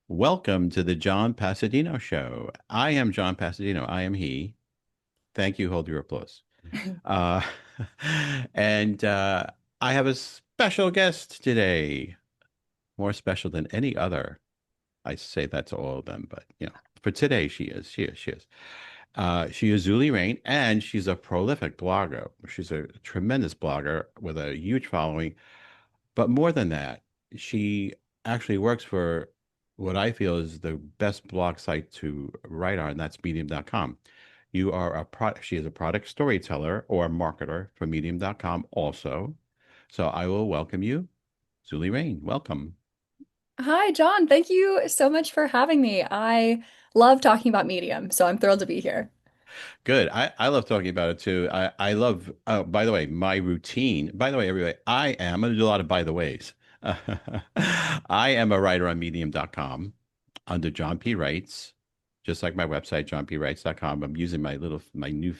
Welcome to the John Passadino Show. I am John Passadino. I am he. Thank you. Hold your applause. Uh, and I have a special guest today, more special than any other. I say that to all of them, but for today, she is. She is. She is. She is Zulie Rane, and she's a prolific blogger. She's a tremendous blogger with a huge following. But more than that, she actually works for what I feel is the best blog site to write on, and that's medium.com. She is a product storyteller or marketer for medium.com also. So I will welcome you, Zulie Rane. Welcome. Hi, John. Thank you so much for having me. I love talking about Medium, so I'm thrilled to be here. Good. I love talking about it too. I love, by the way, my routine. By the way, everybody, I'm going to do a lot of by the ways. I am a writer on medium.com under John P. Writes, just like my website, johnpwrites.com. I'm using my new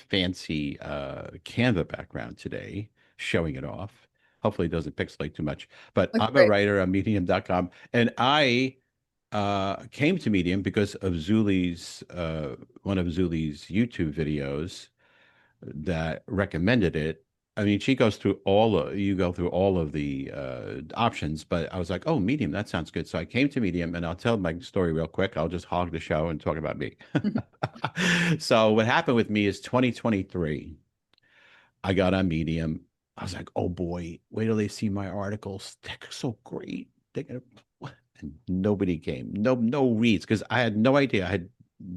fancy Canva background today, showing it off. Hopefully it doesn't pixelate too much. But Looks I'm a great. writer on medium.com. And I came to Medium because of Zulie's one of Zulie's YouTube videos that recommended it. I mean, she goes through you go through all of the options, but I was like, oh, Medium, that sounds good. So I came to Medium, and I'll tell my story real quick. I'll just hog the show and talk about me. So what happened with me is 2023. I got on Medium. I was like, oh boy, wait till they see my articles. They're so great. They're gonna, and nobody came. No reads because I had no idea.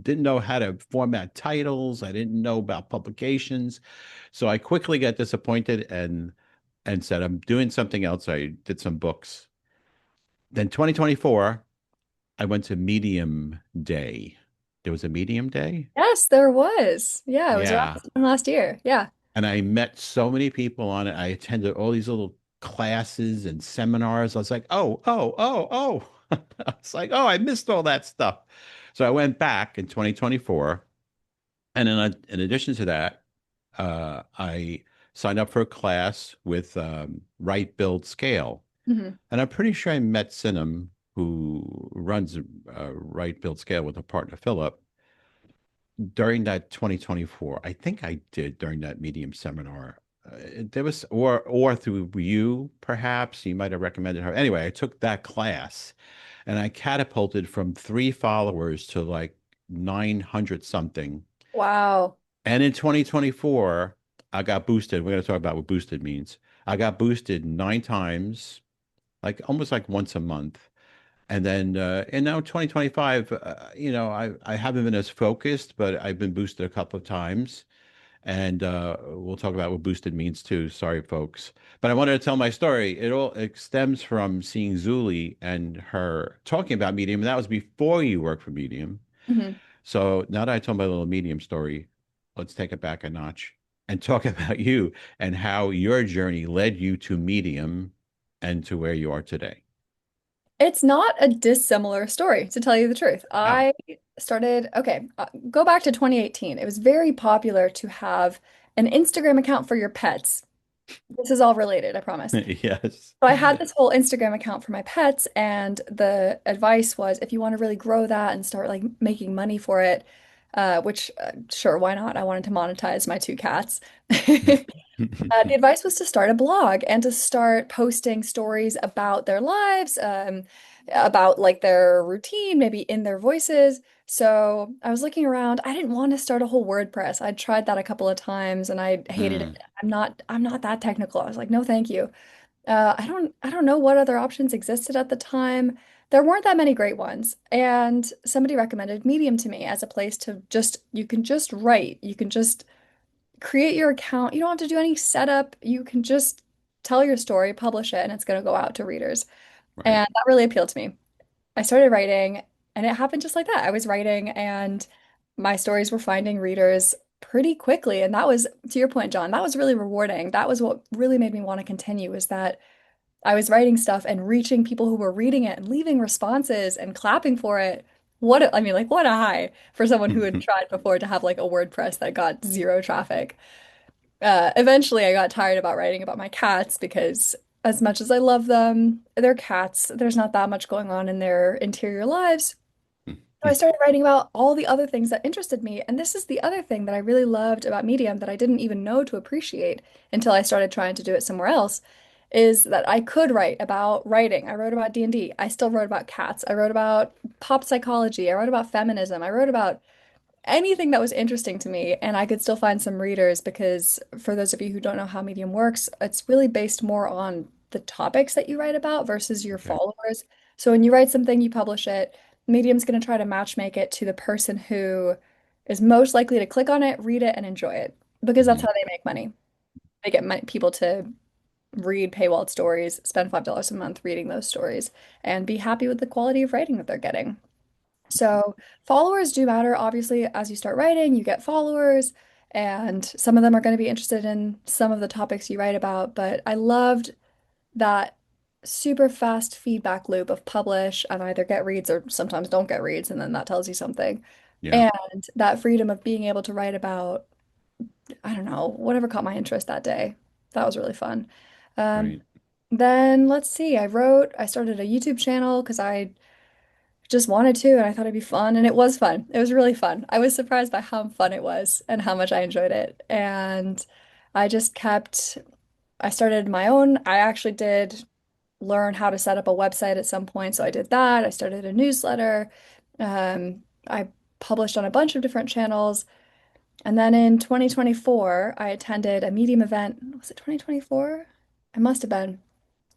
Didn't know how to format titles. I didn't know about publications. So I quickly got disappointed and said, I'm doing something else. I did some books. Then 2024, I went to Medium Day. There was a Medium Day. Yes, there was. Yeah, it was around Yeah. this time last year. Yeah. And I met so many people on it. I attended all these little classes and seminars. I was like, oh. I was like, oh, I missed all that stuff. So I went back in 2024. And in addition to that, I signed up for a class with Write, Build, Scale. hmm And I'm pretty sure I met Sinem, who runs Write, Build, Scale with a partner, Philip, during that 2024. I think I did during that Medium seminar. There was, or through you, perhaps you might have recommended her. Anyway, I took that class, and I catapulted from 3 followers to like 900 something. Wow. And in 2024, I got boosted. We're going to talk about what boosted means. I got boosted 9 times, like almost like once a month. And now 2025, I haven't been as focused, but I've been boosted a couple of times. And we'll talk about what boosted means too. Sorry, folks. But I wanted to tell my story. It stems from seeing Zulie and her talking about Medium. And that was before you worked for Medium. hmm So now that I told my little Medium story, let's take it back a notch and talk about you and how your journey led you to Medium and to where you are today. It's not a dissimilar story, to tell you the truth. No. Go back to 2018. It was very popular to have an Instagram account for your pets. This is all related, I promise. Yes. So I had this whole Instagram account for my pets, and the advice was if you want to really grow that and start like making money for it, which sure, why not? I wanted to monetize my 2 cats. The advice was to start a blog and to start posting stories about their lives, about like their routine, maybe in their voices. So I was looking around. I didn't want to start a whole WordPress. I tried that a couple of times and I hated it. Mm, I'm not that technical. I was like, no, thank you. I don't know what other options existed at the time. There weren't that many great ones. And somebody recommended Medium to me as a place to you can just write. You can just create your account. You don't have to do any setup. You can just tell your story, publish it, and it's going to go out to readers. right. And that really appealed to me. I started writing, and it happened just like that. I was writing, and my stories were finding readers pretty quickly. And that was, to your point, John, that was really rewarding. That was what really made me want to continue, is that I was writing stuff and reaching people who were reading it and leaving responses and clapping for it. I mean, like, what a high for someone who had tried before to have like a WordPress that got zero traffic. Eventually, I got tired about writing about my cats because, as much as I love them, they're cats. There's not that much going on in their interior lives. So I started writing about all the other things that interested me. And this is the other thing that I really loved about Medium that I didn't even know to appreciate until I started trying to do it somewhere else, is that I could write about writing. I wrote about D&D. I still wrote about cats. I wrote about pop psychology. I wrote about feminism. I wrote about anything that was interesting to me, and I could still find some readers because for those of you who don't know how Medium works, it's really based more on the topics that you write about versus your Okay. followers. So when you write something, you publish it, Medium's going to try to match make it to the person who is most likely to click on it, read it, and enjoy it because that's Mhm. how they make money. They get people to read paywalled stories, spend $5 a month reading those stories, and be happy with the quality of writing that they're getting. So followers do matter. Obviously, as you start writing, you get followers, and some of them are going to be interested in some of the topics you write about. But I loved that super fast feedback loop of publish and either get reads or sometimes don't get reads, and then that tells you something. Yeah. And that freedom of being able to write about, I don't know, whatever caught my interest that day. That was really fun. Um, Great. then let's see, I started a YouTube channel because I just wanted to, and I thought it'd be fun, and it was fun. It was really fun. I was surprised by how fun it was and how much I enjoyed it. And I just kept, I started my own. I actually did learn how to set up a website at some point, so I did that. I started a newsletter. I published on a bunch of different channels. And then in 2024, I attended a Medium event. Was it 2024? It must have been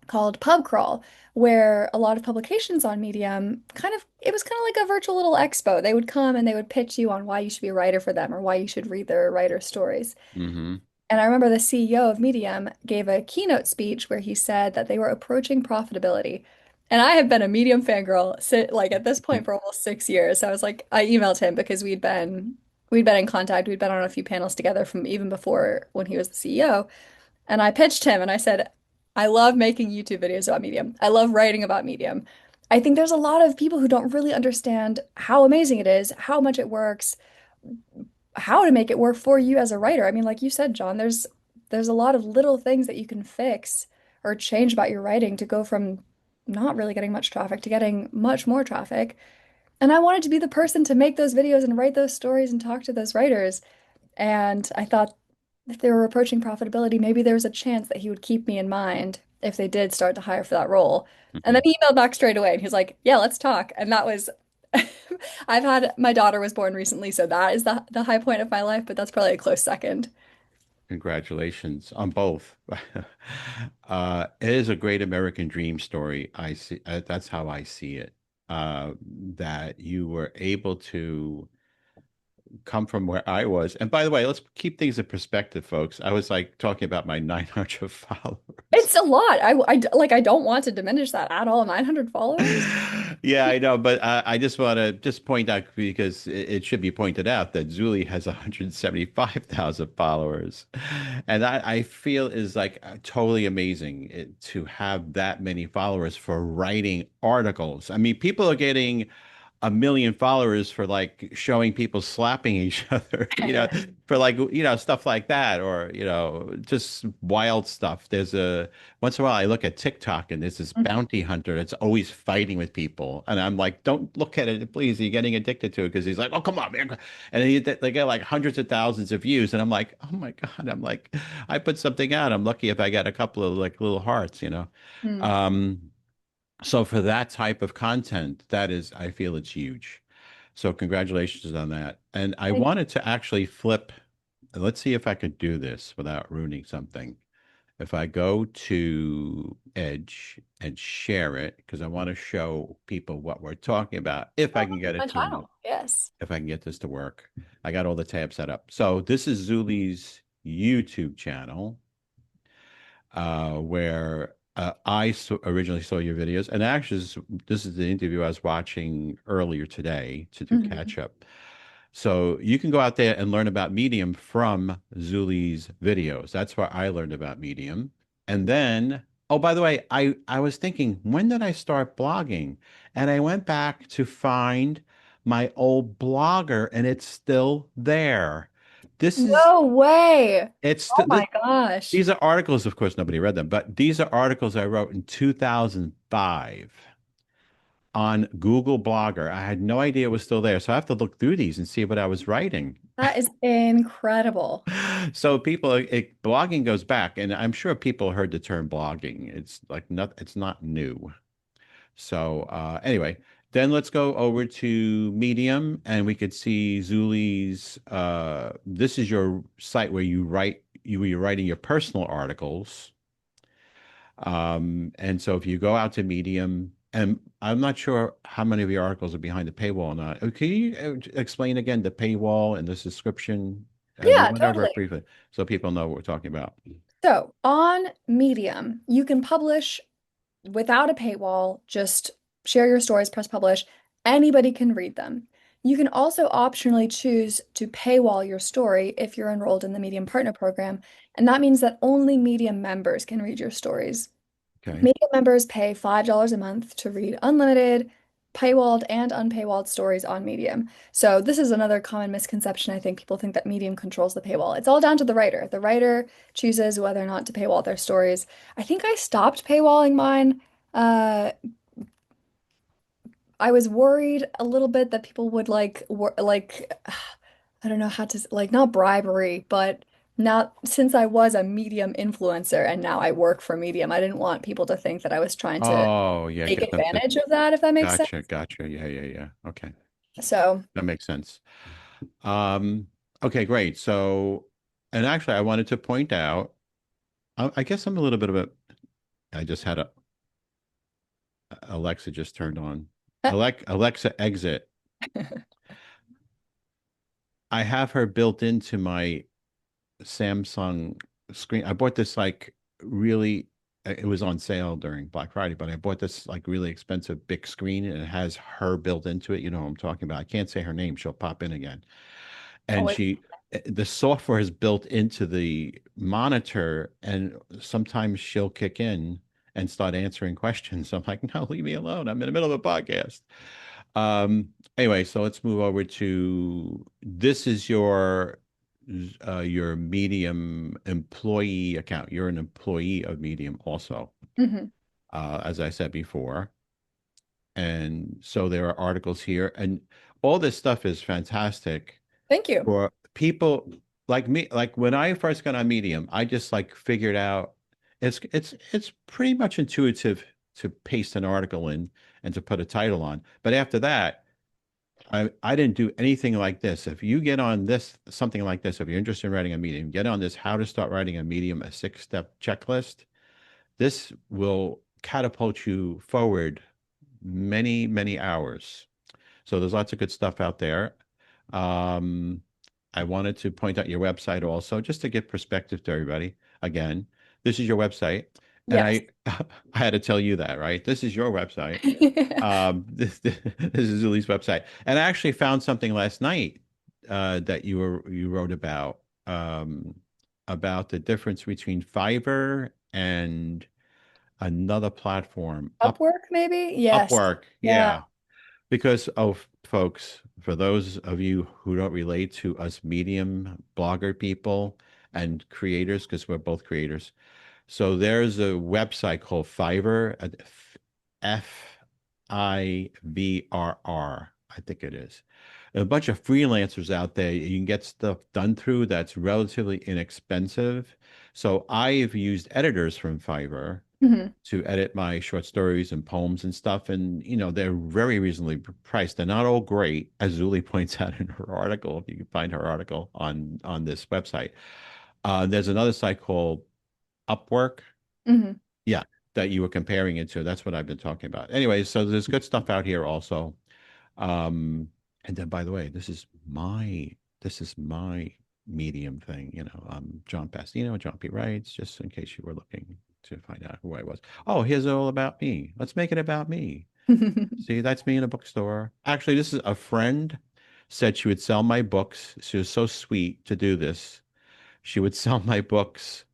called Pub Crawl, where a lot of publications on Medium it was kind of like a virtual little expo. They would come and they would pitch you on why you should be a writer for them or why you should read their writer stories. Hmm. And I remember the CEO of Medium gave a keynote speech where he said that they were approaching profitability. And I have been a Medium fangirl like at this point for almost 6 years. So I was like, I emailed him because we'd been in contact. We'd been on a few panels together from even before when he was the CEO. And I pitched him and I said, I love making YouTube videos about Medium. I love writing about Medium. I think there's a lot of people who don't really understand how amazing it is, how much it works, how to make it work for you as a writer. I mean, like you said, John, there's a lot of little things that you can fix or change about your writing to go from not really getting much traffic to getting much more traffic. And I wanted to be the person to make those videos and write those stories and talk to those writers. And I thought if they were approaching profitability, maybe there was a chance that he would keep me in mind if they did start to hire for that role. And then Hmm. he emailed back straight away and he was like, yeah, let's talk. And that was, my daughter was born recently, so that is the high point of my life, but that's probably a close second. Congratulations on both. It is a great American dream story. I see, that's how I see it. That you were able to come from where I was. And by the way, let's keep things in perspective, folks. I was like talking about my 900 followers. It's a lot. I don't want to diminish that at all. 900 followers? Yeah, I know, but I just want to just point out because it should be pointed out that Zulie has 175,000 followers, and I feel is like totally amazing to have that many followers for writing articles. I mean, people are getting 1 million followers for like showing people slapping each other, for like, stuff like that, or, just wild stuff. There's a Once in a while I look at TikTok and there's this bounty hunter that's always fighting with people. And I'm like, don't look at it, please. You're getting addicted to it because he's like, oh, come on, man. And they get like hundreds of thousands of views. And I'm like, oh my God. I'm like, I put something out. I'm lucky if I got a couple of like little hearts. Hmm. Um, so for that type of content, I feel it's huge. So congratulations on that. And I Thank wanted to actually flip. Let's see if I could do this without ruining something. If I go to Edge and share it, because I want to show people what we're talking about, if I can get my it to, channel. Yes. if I can get this to work. I got all the tabs set up. So this is Zulie's YouTube channel, where originally saw your videos. And actually, this is the interview I was watching earlier today to do Mhm. catch up. So you can go out there and learn about Medium from Zulie's videos. That's where I learned about Medium. And then, oh, by the way, I was thinking, when did I start blogging? And I went back to find my old blogger, and it's still there. This is No way. it's Oh my th gosh. these are articles, of course, nobody read them, but these are articles I wrote in 2005 on Google Blogger. I had no idea it was still there, so I have to look through these and see what I was writing. That is incredible. So blogging goes back, and I'm sure people heard the term blogging. It's like not, it's not new. So anyway, then let's go over to Medium, and we could see Zulie's. This is your site where you're writing your personal articles. And so if you go out to Medium, and I'm not sure how many of your articles are behind the paywall or not. Can you explain again the paywall and the subscription? We Yeah, went over it totally. briefly so people know what we're talking about. So on Medium, you can publish without a paywall, just share your stories, press publish. Anybody can read them. You can also optionally choose to paywall your story if you're enrolled in the Medium Partner Program, and that means that only Medium members can read your stories. Okay. Medium members pay $5 a month to read unlimited, paywalled, and unpaywalled stories on Medium. So this is another common misconception. I think people think that Medium controls the paywall. It's all down to the writer. The writer chooses whether or not to paywall their stories. I think I stopped paywalling mine. Uh, I was worried a little bit that people would I don't know how to like not bribery, but not since I was a Medium influencer and now I work for Medium, I didn't want people to think that I was trying to Oh, yeah, take get them to. advantage of that, if that makes sense. Gotcha, gotcha. Yeah, yeah, yeah. Okay. So, That makes sense. Um, okay, great. So, and actually, I wanted to point out, I guess I'm a little bit of a, I just had a Alexa just turned on. Alexa exit. I have her built into my Samsung screen. I bought this like really, it was on sale during Black Friday, but I bought this like really expensive big screen and it has her built into it. You know what I'm talking about. I can't say her name. She'll pop in again. And always. the software is built into the monitor, and sometimes she'll kick in and start answering questions. I'm like, no, leave me alone. I'm in the middle of a podcast. Um, anyway, so let's move over to this is your Medium employee account. You're an employee of Medium also, Mhm. as I said before. And so there are articles here, and all this stuff is fantastic Thank you. for people like me. Like when I first got on Medium, I just like figured out it's pretty much intuitive to paste an article in and to put a title on. But after that, I didn't do anything like this. If you get on this, something like this, if you're interested in writing a Medium, get on this how to start writing a Medium, a 6-step checklist. This will catapult you forward many, many hours. So there's lots of good stuff out there. Um, I wanted to point out your website also, just to give perspective to everybody. Again, this is your website, and Yes. I had to tell you that, right? This is your website. This is Zulie's website, and I actually found something last night that you wrote about the difference between Fiverr and another platform, Upwork, maybe? Yes. Upwork. Yeah. Yeah. Because, oh, folks, for those of you who don't relate to us Medium blogger people and creators, because we're both creators, so there's a website called Fiverr, Fivrr, I think it is. A bunch of freelancers out there you can get stuff done through that's relatively inexpensive. So I've used editors from Fiverr Mhm. to edit my short stories and poems and stuff. And, they're very reasonably priced. They're not all great, as Zulie points out in her article, if you can find her article on this website. There's another site called Upwork. Mhm. Yeah, that you were comparing it to. That's what I've been talking about. Anyway, so there's good stuff out here also. Um, and then by the way, this is my Medium thing. John Pastino, John P. Writes, just in case you were looking to find out who I was. Oh, here's all about me. Let's make it about me. See, that's me in a bookstore. Actually, this is a friend said she would sell my books. She was so sweet to do this. She would sell my books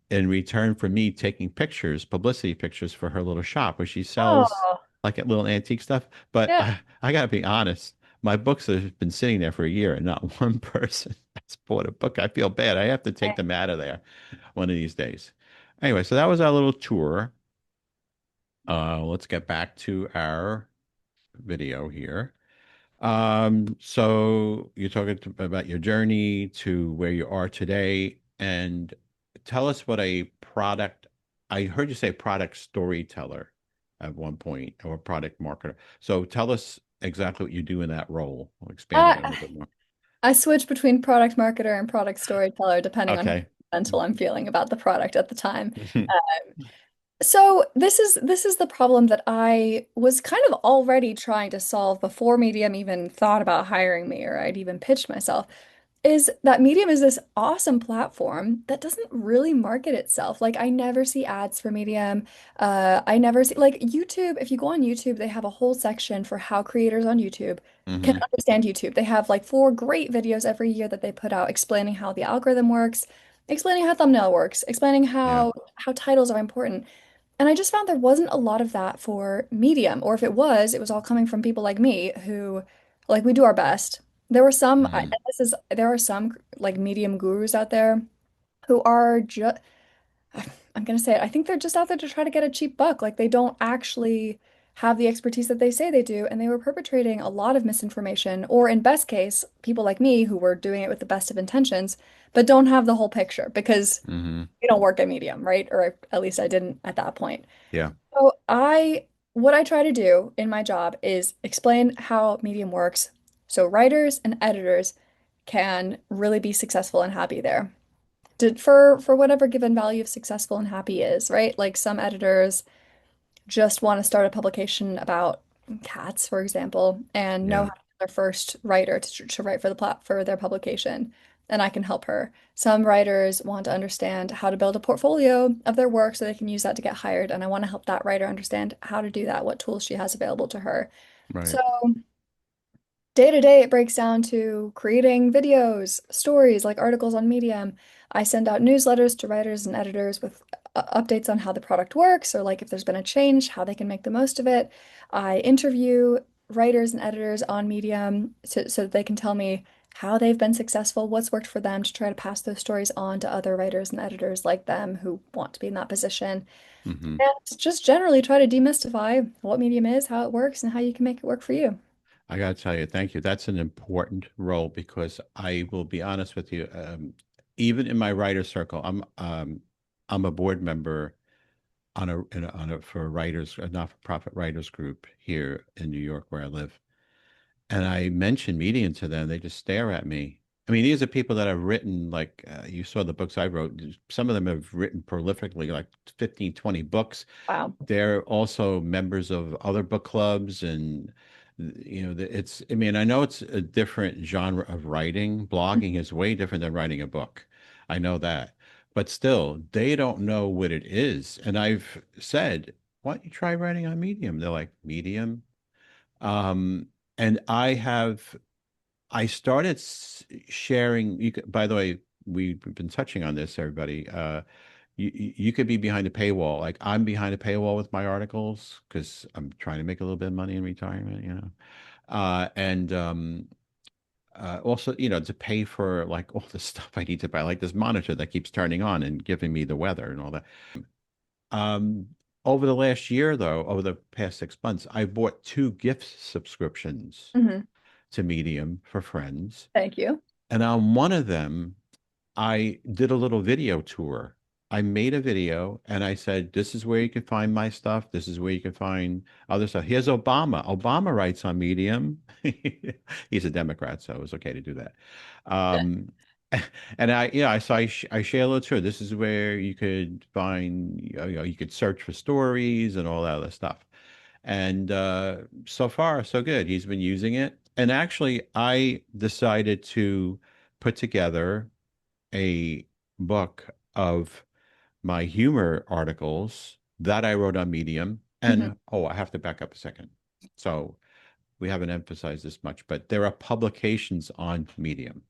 in return for me taking pictures, publicity pictures for her little shop where she sells Oh, like little antique stuff. But yeah. I gotta be honest. my books have been sitting there for a year and not one person has bought a book. I feel bad. I have to take them out of there one of these days. Anyway, so that was our little tour. Let's get back to our video here. So you're talking about your journey to where you are today, and tell us what a product, I heard you say product storyteller at one point, or product marketer. So tell us exactly what you do in that role. We'll expand on it a Uh, little bit more. I switch between product marketer and product storyteller depending on how Okay. sentimental I'm feeling about the product at the time. So this is the problem that I was kind of already trying to solve before Medium even thought about hiring me or I'd even pitched myself, is that Medium is this awesome platform that doesn't really market itself. Like I never see ads for Medium. I never see like YouTube. If you go on YouTube, they have a whole section for how creators on YouTube can Hmm. understand YouTube. They have like 4 great videos every year that they put out explaining how the algorithm works, explaining how thumbnail works, explaining Yeah. how titles are important. And I just found there wasn't a lot of that for Medium, or if it was all coming from people like me who, like, we do our best. There were some, Hmm. there are some like Medium gurus out there who are just, I'm gonna say it, I think they're just out there to try to get a cheap buck. Like, they don't actually have the expertise that they say they do, and they were perpetrating a lot of misinformation, or in best case, people like me who were doing it with the best of intentions, but don't have the whole picture because Hmm. we don't work at Medium, right? Or at least I didn't at that point. Yeah. So what I try to do in my job is explain how Medium works so writers and editors can really be successful and happy there. For whatever given value of successful and happy is, right? Like some editors just want to start a publication about cats, for example, and know Yeah. how to get their first writer to write for the for their publication, and I can help her. Some writers want to understand how to build a portfolio of their work so they can use that to get hired, and I want to help that writer understand how to do that, what tools she has available to her. So Right. day to day, it breaks down to creating videos, stories like articles on Medium. I send out newsletters to writers and editors with updates on how the product works or like if there's been a change, how they can make the most of it. I interview writers and editors on Medium so that they can tell me how they've been successful, what's worked for them to try to pass those stories on to other writers and editors like them who want to be in that position. Hmm. And just generally try to demystify what Medium is, how it works, and how you can make it work for you. I got to tell you, thank you. That's an important role because I will be honest with you. Even in my writer circle, I'm a board member on a for writers, a not-for-profit writers group here in New York where I live. And I mention Medium to them, they just stare at me. I mean, these are people that have written, like, you saw the books I wrote. Some of them have written prolifically, like 15, 20 books. Wow. They're also members of other book clubs. And, I mean, I know it's a different genre of writing. Blogging is way different than writing a book. I know that. But still, they don't know what it is. And I've said, why don't you try writing on Medium? They're like, Medium? Um, and I started sharing. By the way, we've been touching on this, everybody. You could be behind a paywall. Like I'm behind a paywall with my articles because I'm trying to make a little bit of money in retirement, and also, to pay for like all the stuff I need to buy, like this monitor that keeps turning on and giving me the weather and all that. Um, Over the last year, though, over the past 6 months, I bought 2 gift subscriptions Mhm. to Medium for friends. Thank you. And on one of them, I did a little video tour. I made a video and I said, this is where you can find my stuff. This is where you can find other stuff. Here's Obama. Obama writes on Medium. He's a Democrat, so it was okay to do that. Um, and I share a little tour. This is where you could find, you could search for stories and all that other stuff. And so far, so good. He's been using it. And actually, I decided to put together a book of my humor articles that I wrote on Medium. Mhm. And oh, I have to back up a second. So we haven't emphasized this much, but there are publications on Medium.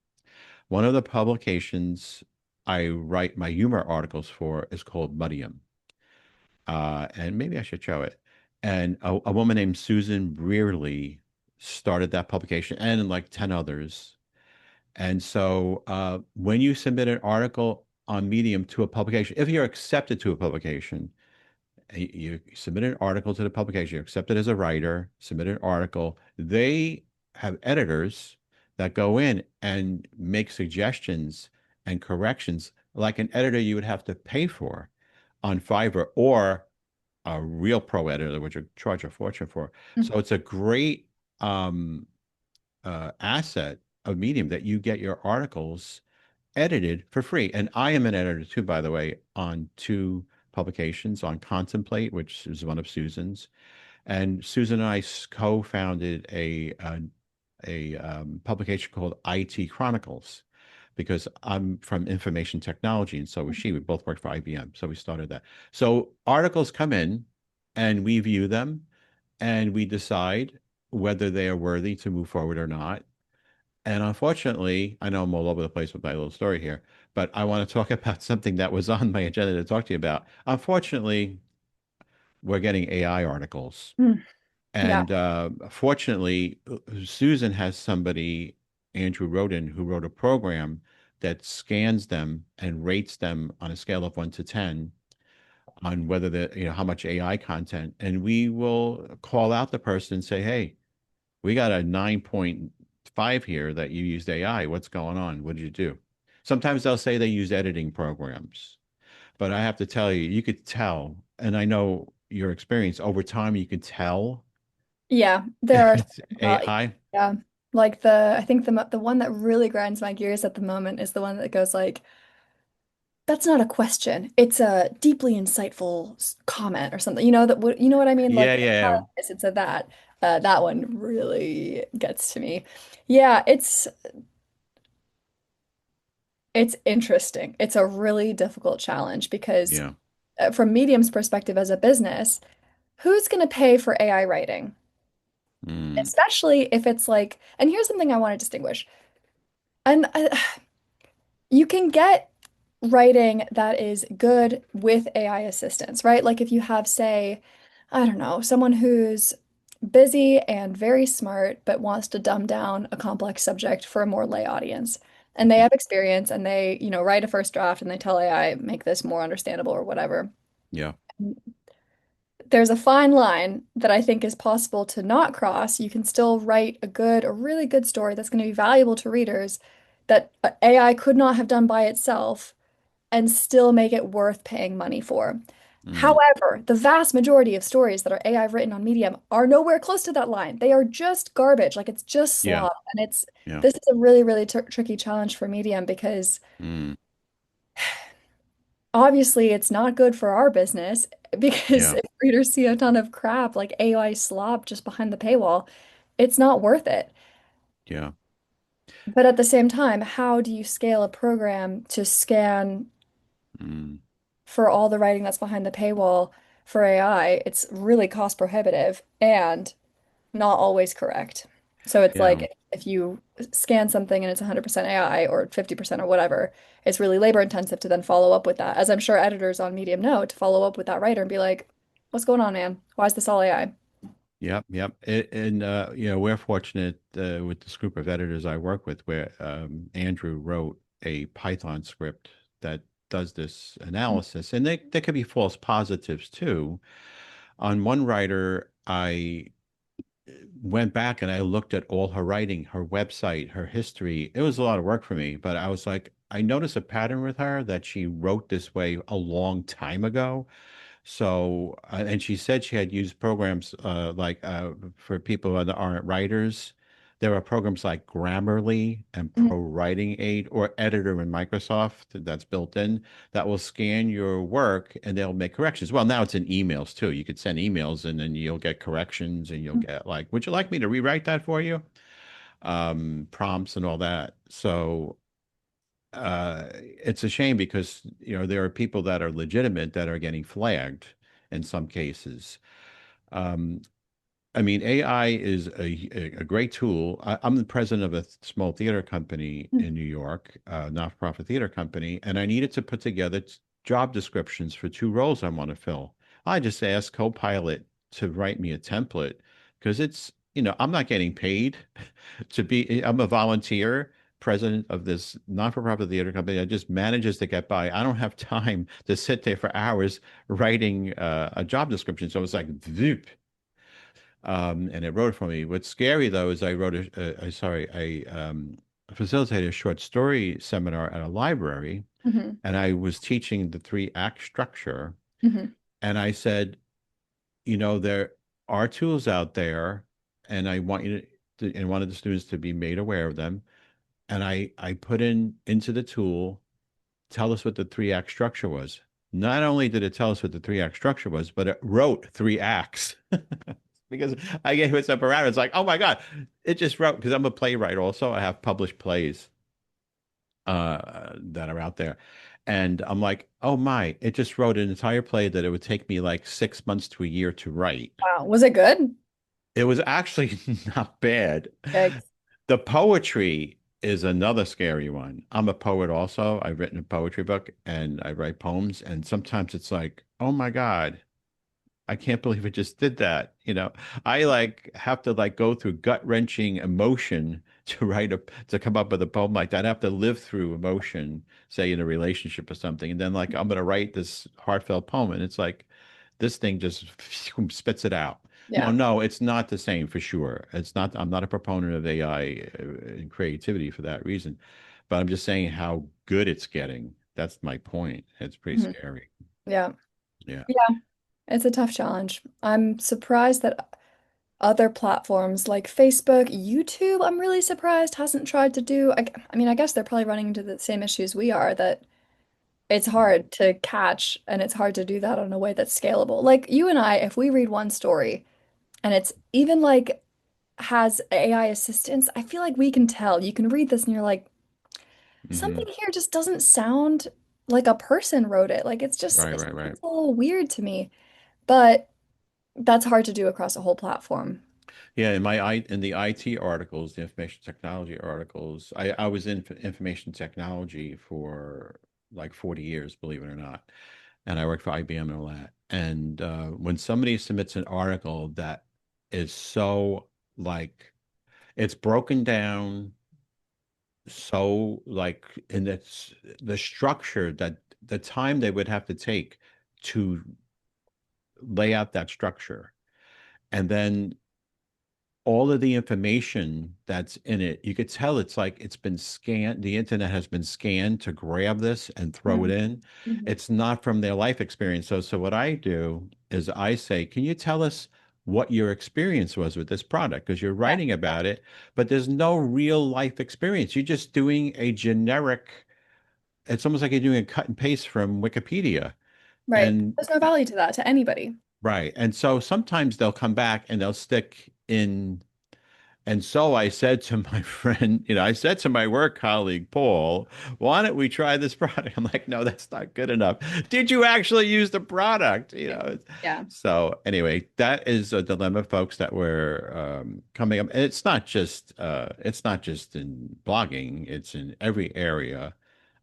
One of the publications I write my humor articles for is called Mudium. And maybe I should show it. And a woman named Susan Brearley started that publication and like 10 others. And so when you submit an article on Medium to a publication, if you're accepted to a publication, you submit an article to the publication, you're accepted as a writer, submit an article, they have editors that go in and make suggestions and corrections like an editor you would have to pay for on Fiverr or a real pro editor, which you charge a fortune for. So it's a great um, asset of Medium that you get your articles edited for free. And I am an editor too, by the way, on two publications on Contemplate, which is one of Susan's. And Susan and I co-founded a publication called IT Chronicles because I'm from information technology and so was she. We both worked for IBM, so we started that. So articles come in and we view them and we decide whether they are worthy to move forward or not. And unfortunately, I know I'm all over the place with my little story here, but I want to talk about something that was on my agenda to talk to you about. Unfortunately, we're getting AI articles. Mm. Yeah. And fortunately, Susan has somebody, Andrew Roden, who wrote a program that scans them and rates them on a scale of 1 to 10 on whether how much AI content. And we will call out the person and say, hey, we got a 9.5 here that you used AI. What's going on? What did you do? Sometimes they'll say they use editing programs, but I have to tell you, you could tell, and I know your experience over time, you could tell Yeah, there are it's some, AI. yeah. Like I think the one that really grinds my gears at the moment is the one that goes like, that's not a question. It's a deeply insightful comment or something. You know what I mean? Yeah, Like it's not yeah, a this, it's a that. That one really gets to me. Yeah, it's interesting. It's a really difficult challenge because yeah. from Medium's perspective as a business, who's going to pay for AI writing? Mm, Especially if it's like, and here's something I want to distinguish. And you can get writing that is good with AI assistance, right? Like if you have, say, I don't know, someone who's busy and very smart, but wants to dumb down a complex subject for a more lay audience. And they yeah, have experience and they, write a first draft and they tell AI, make this more understandable or whatever. yeah. There's a fine line that I think is possible to not cross. You can still write a really good story that's going to be valuable to readers that AI could not have done by itself and still make it worth paying money for. Mm, However, the vast majority of stories that are AI written on Medium are nowhere close to that line. They are just garbage, like it's just yeah, slop. And yeah. this is a really, really tricky challenge for Medium because Mm, obviously it's not good for our business because yeah, if readers see a ton of crap like AI slop just behind the paywall, it's not worth it. yeah. But at the same time, how do you scale a program to scan Mm, for all the writing that's behind the paywall for AI? It's really cost prohibitive and not always correct. So it's yeah. like if you scan something and it's 100% AI or 50% or whatever, it's really labor intensive to then follow up with that. As I'm sure editors on Medium know, to follow up with that writer and be like, what's going on, man? Why is this all AI? Yep, yep. And we're fortunate with this group of editors I work with, where Andrew wrote a Python script that does this analysis, and there could be false positives too. On one writer, I went back and I looked at all her writing, her website, her history. It was a lot of work for me, but I was like, I noticed a pattern with her that she wrote this way a long time ago. So, and she said she had used programs for people that aren't writers. There are programs like Grammarly and Mhm. Pro Writing Aid or Editor in Microsoft that's built in that will scan your work and they'll make corrections. Well, now it's in emails too. You could send emails and then you'll get corrections and you'll get like, would you like me to rewrite that for you? Prompts and all that. So it's a shame because there are people that are legitimate that are getting flagged in some cases. Um, I mean, AI is a great tool. I'm the president of a small theater company in New York, a not-for-profit theater company, and I needed to put together job descriptions for two roles I want to fill. I just asked Copilot to write me a template because it's I'm not getting paid to be, I'm a volunteer president of this non-for-profit theater company that just manages to get by. I don't have time to sit there for hours writing a job description. So it's like, zoop. And it wrote it for me. What's scary though is I wrote I facilitated a short story seminar at a library, Hmm. and I was teaching the three act structure. Hmm. And I said, there are tools out there, and I want you and wanted the students to be made aware of them. And I put into the tool, tell us what the three act structure was. Not only did it tell us what the three act structure was, but it wrote three acts. Because I gave it some parameters. It's like, oh my God, it just wrote, because I'm a playwright also. I have published plays that are out there. And I'm like, oh my, it just wrote an entire play that it would take me like 6 months to a year to write. Wow. Was it good? It was actually not bad. Yikes. The poetry is another scary one. I'm a poet also. I've written a poetry book and I write poems. And sometimes it's like, oh my God, I can't believe it just did that. I like have to like go through gut-wrenching emotion to to come up with a poem like that. I have to live through emotion, say in a relationship or something. And then like I'm gonna write this heartfelt poem and it's like this thing just spits it out. Now, Yeah. no, it's not the same for sure. It's not, I'm not a proponent of AI and creativity for that reason, but I'm just saying how good it's getting. That's my point. It's pretty Hmm. scary. Yeah. Yeah. Yeah. It's a tough challenge. I'm surprised that other platforms like Facebook, YouTube, I'm really surprised hasn't tried to do. I mean, I guess they're probably running into the same issues we are, that it's hard to catch and it's hard to do that in a way that's scalable. Like you and I, if we read one story and it's even like has AI assistance, I feel like we can tell. You can read this and you're like, something Hmm. here just doesn't sound like a person wrote it. Like Right, it's right, right. a little weird to me. But that's hard to do across a whole platform. Yeah, in the IT articles, the information technology articles, I was in information technology for like 40 years, believe it or not. And I worked for IBM and all that. And when somebody submits an article that is so like it's broken down so like in its the structure that the time they would have to take to lay out that structure, and then all of the information that's in it, you could tell it's like it's been scanned. The internet has been scanned to grab this and throw it Mhm. in. Mhm. It's not from their life experience. So what I do is I say, can you tell us what your experience was with this product? Because you're Yeah, writing about it, but there's no real life experience. You're just doing a generic, it's almost like you're doing a cut and paste from Wikipedia. right. And There's no value to that to anybody. right. And so sometimes they'll come back and they'll stick in. And so I said to my friend, I said to my work colleague, Paul, why don't we try this product? I'm like, no, that's not good enough. Did you actually use the product? Yeah. So anyway, that is a dilemma, folks, that we're coming up. And it's not just in blogging, it's in every area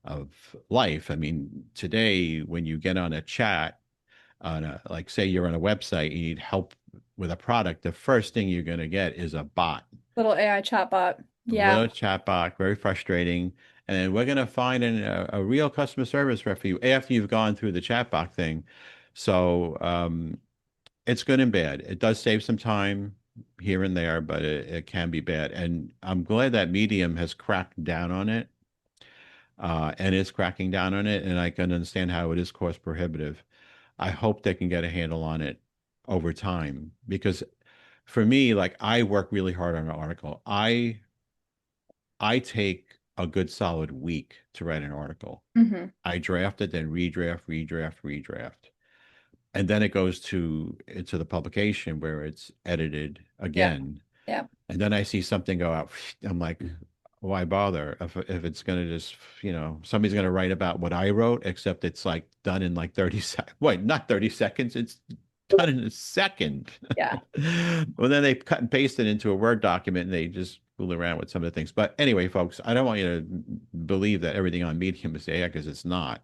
of life. I mean, today when you get on a chat, like say you're on a website, you need help with a product, the first thing you're going to get is a bot, Little AI chatbot. a Yeah. little chat bot, very frustrating. And then we're going to find a real customer service rep for you after you've gone through the chat bot thing. So it's good and bad. It does save some time here and there, but it can be bad. And I'm glad that Medium has cracked down on it, and is cracking down on it. And I can understand how it is cost prohibitive. I hope they can get a handle on it over time because for me, like I work really hard on an article. I take a good solid week to write an article. Hmm. I draft it, then redraft, redraft, redraft. And then it goes to the publication where it's edited Yeah. again. Yeah. And then I see something go out. I'm like, why bother if it's going to just, somebody's going to write about what I wrote, except it's like done in like 30 seconds. Wait, not 30 seconds. It's done in a second. Yeah. Well, then they cut and paste it into a Word document and they just fool around with some of the things. But anyway, folks, I don't want you to believe that everything on Medium is AI because it's not.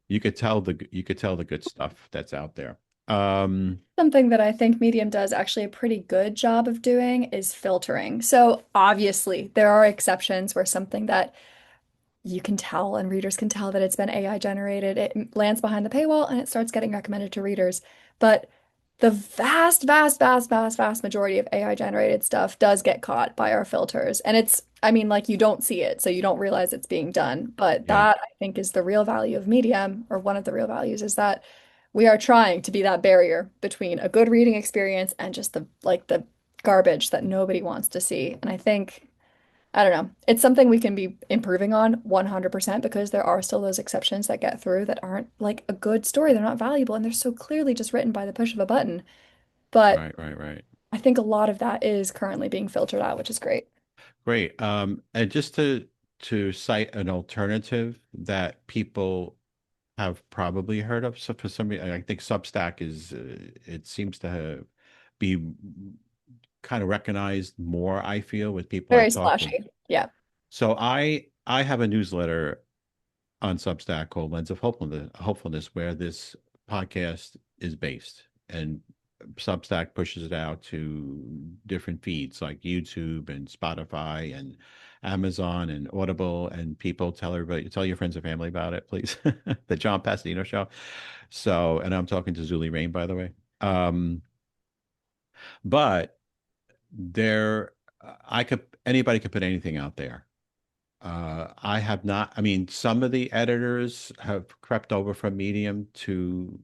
You could tell the good stuff that's out there. Um, Something that I think Medium does actually a pretty good job of doing is filtering. So obviously, there are exceptions where something that you can tell and readers can tell that it's been AI generated. It lands behind the paywall and it starts getting recommended to readers. But the vast, vast, vast, vast, vast majority of AI generated stuff does get caught by our filters. And it's, I mean, like you don't see it, so you don't realize it's being done. But yeah, that I think is the real value of Medium, or one of the real values, is that we are trying to be that barrier between a good reading experience and just the garbage that nobody wants to see. And I think I don't know. It's something we can be improving on 100% because there are still those exceptions that get through that aren't like a good story. They're not valuable and they're so clearly just written by the push of a button. But right, right, right. I think a lot of that is currently being filtered out, which is great. Great. And just to cite an alternative that people have probably heard of. So for some reason, I think Substack is it seems to be kind of recognized more, I feel, with people I Very talk with. splashy. Yeah. So I have a newsletter on Substack called Lens of Hopefulness, where this podcast is based. And Substack pushes it out to different feeds like YouTube and Spotify and Amazon and Audible. And people tell everybody, tell your friends and family about it, please. The John Passadino Show. So, and I'm talking to Zulie Rane, by the way. But there, I could, anybody could put anything out there. I have not. I mean, some of the editors have crept over from Medium to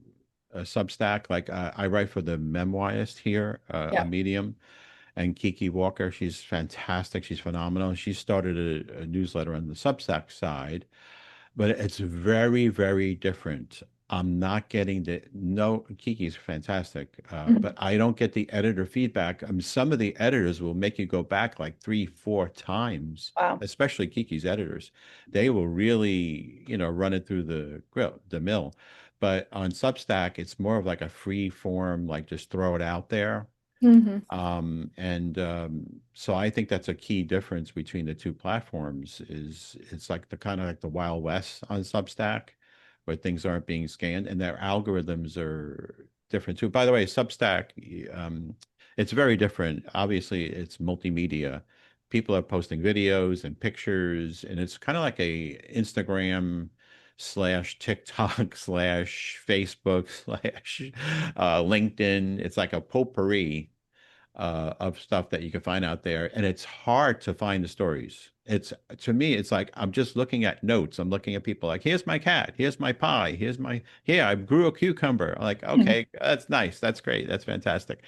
Substack. Like I write for the Memoirist here Yeah. on Medium, and Kiki Walker. She's fantastic. She's phenomenal. She started a newsletter on the Substack side, but it's very, very different. I'm not getting the no. Kiki's fantastic, Mhm. but I don't get the editor feedback. Some of the editors will make you go back like three, four times, Wow. especially Kiki's editors. They will really, run it through the mill. But on Substack, it's more of like a free form, like just throw it out there. Hmm. And so I think that's a key difference between the two platforms is it's like the kind of like the Wild West on Substack where things aren't being scanned and their algorithms are different too. By the way, Substack, it's very different. Obviously, it's multimedia. People are posting videos and pictures, and it's kind of like a Instagram slash TikTok slash Facebook slash LinkedIn. It's like a potpourri of stuff that you can find out there, and it's hard to find the stories. It's to me, it's like I'm just looking at notes. I'm looking at people like, here's my cat, here's my pie, here I grew a cucumber. I'm like, okay, that's nice, that's great, that's fantastic.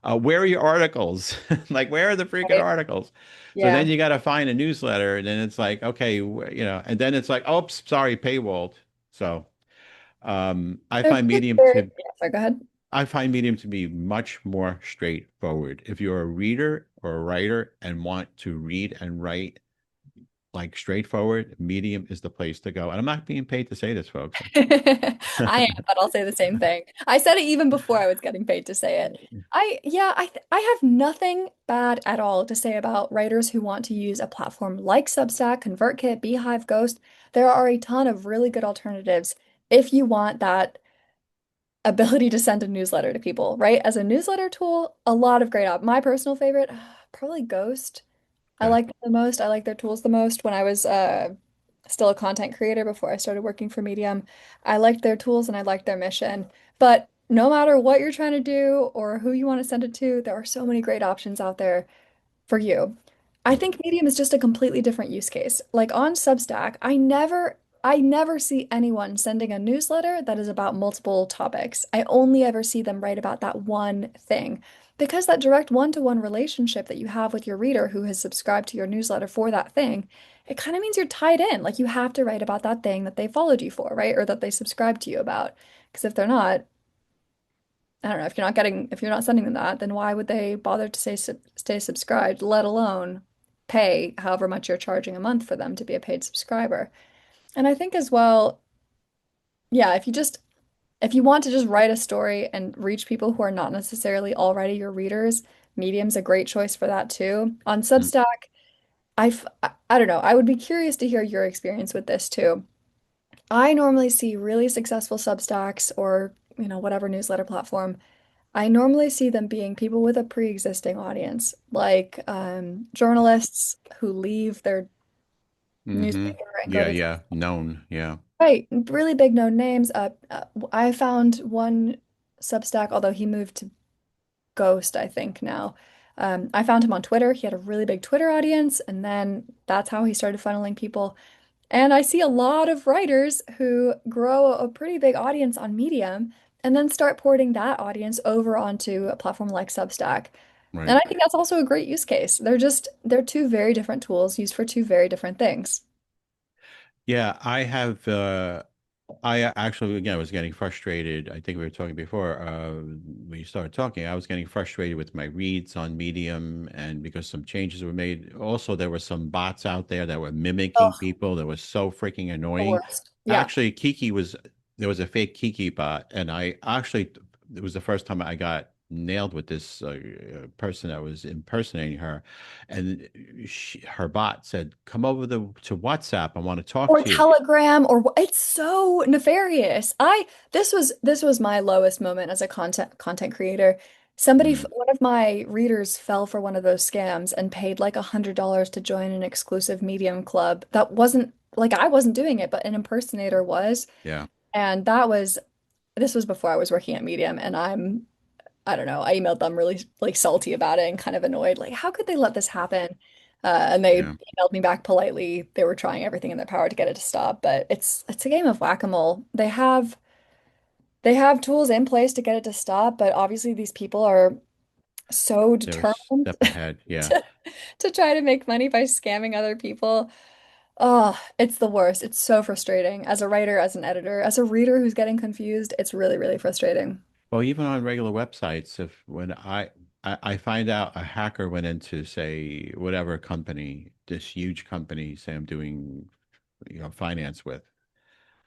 Where are your articles? Like, where are the freaking Right. articles? So then Yeah. you got to find a newsletter, and then it's like, okay, and then it's like, oops, sorry, paywalled. So I They're find just Medium very, to yeah, sorry, go ahead. I find Medium to be much more straightforward. If you're a reader or a writer and want to read and write like straightforward, Medium is the place to go. And I'm not being paid to say this, folks. I am, but I'll say the same thing. I said it even before I was getting paid to say it. I have nothing bad at all to say about writers who want to use a platform like Substack, ConvertKit, Beehive, Ghost. There are a ton of really good alternatives if you want that ability to send a newsletter to people, right? As a newsletter tool, a lot of great op. My personal favorite, probably Ghost. I Okay. like them the most. I like their tools the most. When I was still a content creator before I started working for Medium, I liked their tools and I liked their mission. But no matter what you're trying to do or who you want to send it to, there are so many great options out there for you. I Mm, think Medium is just a completely different use case. Like on Substack, I never see anyone sending a newsletter that is about multiple topics. I only ever see them write about that one thing. Because that direct one-to-one relationship that you have with your reader who has subscribed to your newsletter for that thing, it kind of means you're tied in. Like you have to write about that thing that they followed you for, right? Or that they subscribed to you about. Because if they're not, I don't know, if you're not sending them that, then why would they bother to stay subscribed, let alone pay however much you're charging a month for them to be a paid subscriber? And I think as well, yeah, if you want to just write a story and reach people who are not necessarily already your readers, Medium's a great choice for that too. On mm. Substack, I don't know, I would be curious to hear your experience with this too. I normally see really successful Substacks or whatever newsletter platform, I normally see them being people with a pre-existing audience, like journalists who leave their Mm-hmm. newspaper and go Yeah, to yeah. Known. Yeah. right, really big known names. I found one Substack, although he moved to Ghost, I think now. I found him on Twitter. He had a really big Twitter audience, and then that's how he started funneling people. And I see a lot of writers who grow a pretty big audience on Medium and then start porting that audience over onto a platform like Substack. And Right. I think that's also a great use case. They're two very different tools used for two very different things. Yeah, I actually, again, was getting frustrated. I think we were talking before, when you started talking, I was getting frustrated with my reads on Medium, and because some changes were made. Also, there were some bots out there that were mimicking Oh, people that was so freaking the annoying. worst. Yeah. Actually, there was a fake Kiki bot, and it was the first time I got nailed with this person that was impersonating her. And her bot said, "Come over to WhatsApp. I want to talk Or to you." Telegram it's so nefarious. This was my lowest moment as a content creator. Mm, One of my readers fell for one of those scams and paid like $100 to join an exclusive Medium club. That wasn't like I wasn't doing it, but an impersonator was. yeah, And this was before I was working at Medium, and I don't know. I emailed them really like salty about it and kind of annoyed. Like, how could they let this happen? And they yeah. emailed me back politely. They were trying everything in their power to get it to stop, but it's a game of whack-a-mole. They have tools in place to get it to stop, but obviously these people are so They're a determined step ahead. Yeah. to, to try to make money by scamming other people. Oh, it's the worst. It's so frustrating. As a writer, as an editor, as a reader who's getting confused, it's really, really frustrating. Well, even on regular websites, if when I find out a hacker went into, say, whatever company, this huge company, say I'm doing, finance with,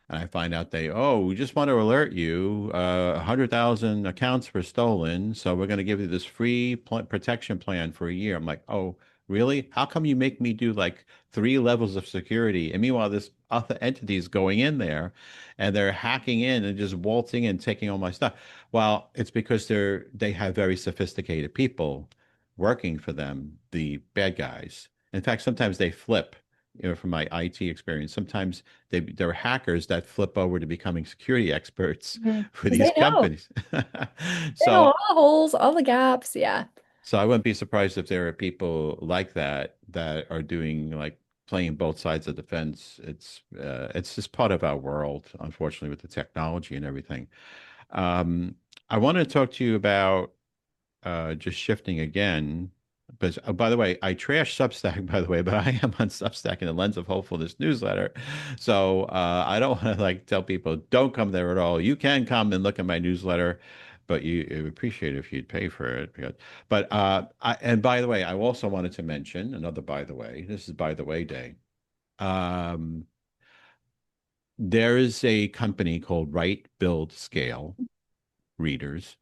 and I find out we just want to alert you, 100,000 accounts were stolen, so we're going to give you this free protection plan for a year. I'm like, oh, really? How come you make me do like three levels of security? And meanwhile, this other entity is going in there, and they're hacking in and just waltzing in, taking all my stuff. Well, it's because they have very sophisticated people working for them, the bad guys. In fact, sometimes they flip. From my IT experience, sometimes there are hackers that flip over to becoming security experts Mhm. for 'Cause these they know. companies. They know all So, the holes, all the gaps. Yeah. so I wouldn't be surprised if there are people like that are doing like playing both sides of the fence. It's just part of our world, unfortunately, with the technology and everything. Um, I want to talk to you about just shifting again. But by the way, I trash Substack, by the way, but I am on Substack in the Lens of Hopefulness newsletter. So I don't want to like tell people don't come there at all. You can come and look at my newsletter, but you I would appreciate it if you'd pay for it. And by the way, I also wanted to mention another by the way. This is by the way day. Um, there is a company called Write, Build, Scale Readers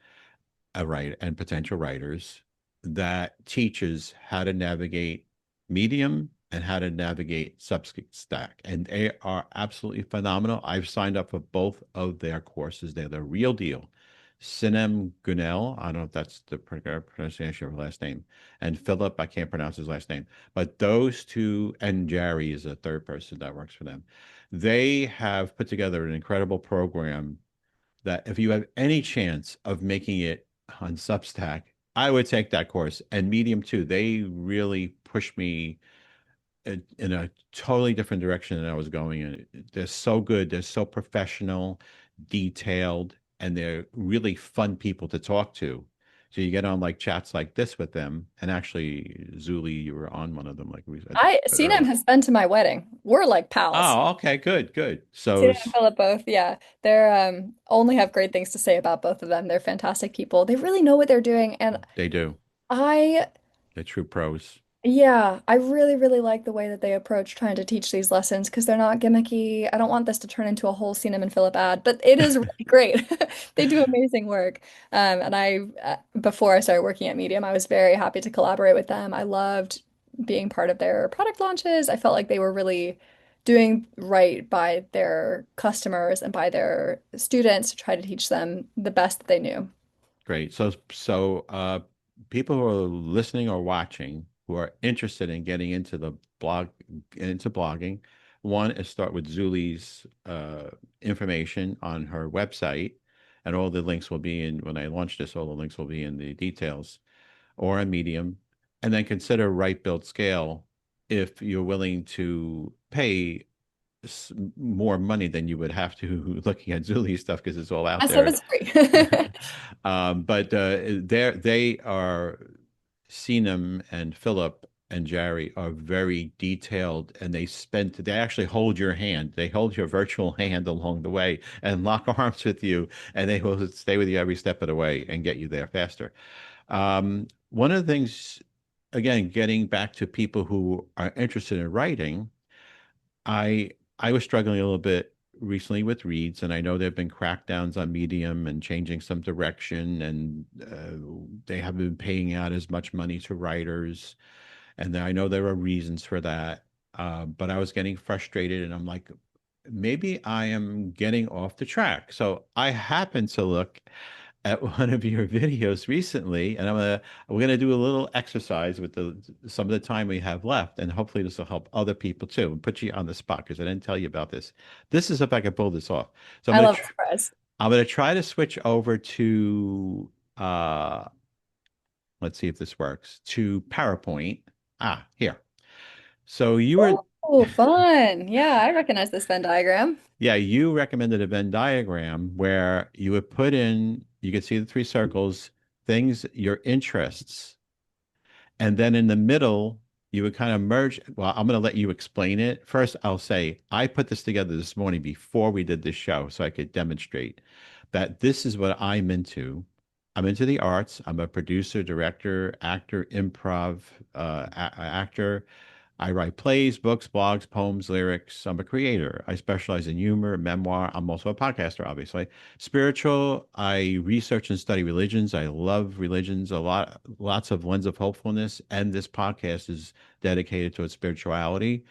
write and potential writers that teaches how to navigate Medium and how to navigate Substack. And they are absolutely phenomenal. I've signed up for both of their courses. They're the real deal. Sinem Gunel, I don't know if that's the pronunciation of her last name, and Philip, I can't pronounce his last name, but those two, and Jerry is a third person that works for them. They have put together an incredible program that if you have any chance of making it on Substack, I would take that course. And Medium too. They really pushed me in a totally different direction than I was going in. They're so good. They're so professional, detailed, and they're really fun people to talk to. So you get on like chats like this with them. And actually, Zulie, you were on one of them like we said CNM earlier. has been to my wedding. We're like pals. Oh, okay, good, good. So CNM and Philip both, yeah. They're only have great things to say about both of them. They're fantastic people. They really know what they're doing. And they do. I They're true pros. Yeah, I really, really like the way that they approach trying to teach these lessons because they're not gimmicky. I don't want this to turn into a whole Cinnamon Phillip ad, but it is really great. They do amazing work. And before I started working at Medium, I was very happy to collaborate with them. I loved being part of their product launches. I felt like they were really doing right by their customers and by their students to try to teach them the best that they knew. Great. So people who are listening or watching who are interested in getting into the blog into blogging, one is start with Zulie's information on her website, and all the links will be in when I launch this. All the links will be in the details, or a Medium, and then consider Write Build Scale if you're willing to pay more money than you would have to looking at Zulie's stuff because it's all out I said there. it's free. But they are Seenam and Philip and Jerry are very detailed, and they actually hold your hand. They hold your virtual hand along the way and lock arms with you, and they will stay with you every step of the way and get you there faster. One of the things, again, getting back to people who are interested in writing, I I was struggling a little bit recently with reads, and I know there have been crackdowns on Medium and changing some direction, and they haven't been paying out as much money to writers, and I know there are reasons for that. But I was getting frustrated, and I'm like, maybe I am getting off the track. So I happened to look at one of your videos recently, and we're gonna do a little exercise with the some of the time we have left, and hopefully this will help other people too, and put you on the spot because I didn't tell you about this. This is if I can pull this off. So I love a surprise. I'm gonna try to switch over to uh let's see if this works to PowerPoint. Here. So you were Oh, fun. Yeah, I recognize this Venn diagram. Yeah, you recommended a Venn diagram where you would put in, you could see the three circles, things, your interests, and then in the middle, you would kind of merge. Well, I'm going to let you explain it. First, I'll say I put this together this morning before we did this show so I could demonstrate that this is what I'm into. I'm into the arts. I'm a producer, director, actor, improv actor. I write plays, books, blogs, poems, lyrics. I'm a creator. I specialize in humor, memoir. I'm also a podcaster, obviously. Spiritual, I research and study religions. I love religions a lot, lots of lens of hopefulness. And this podcast is dedicated towards spirituality.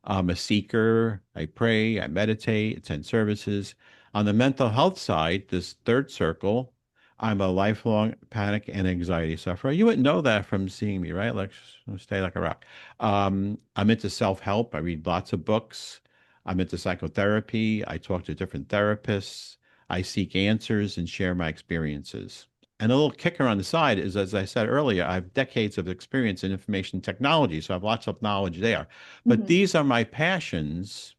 I'm a seeker. I pray, I meditate, attend services. On the mental health side, this third circle, I'm a lifelong panic and anxiety sufferer. You wouldn't know that from seeing me, right? Like, stay like a rock. I'm into self-help. I read lots of books. I'm into psychotherapy. I talk to different therapists. I seek answers and share my experiences. And a little kicker on the side is, as I said earlier, I have decades of experience in information technology, so I have lots of knowledge there. But Mhm. these are my passions.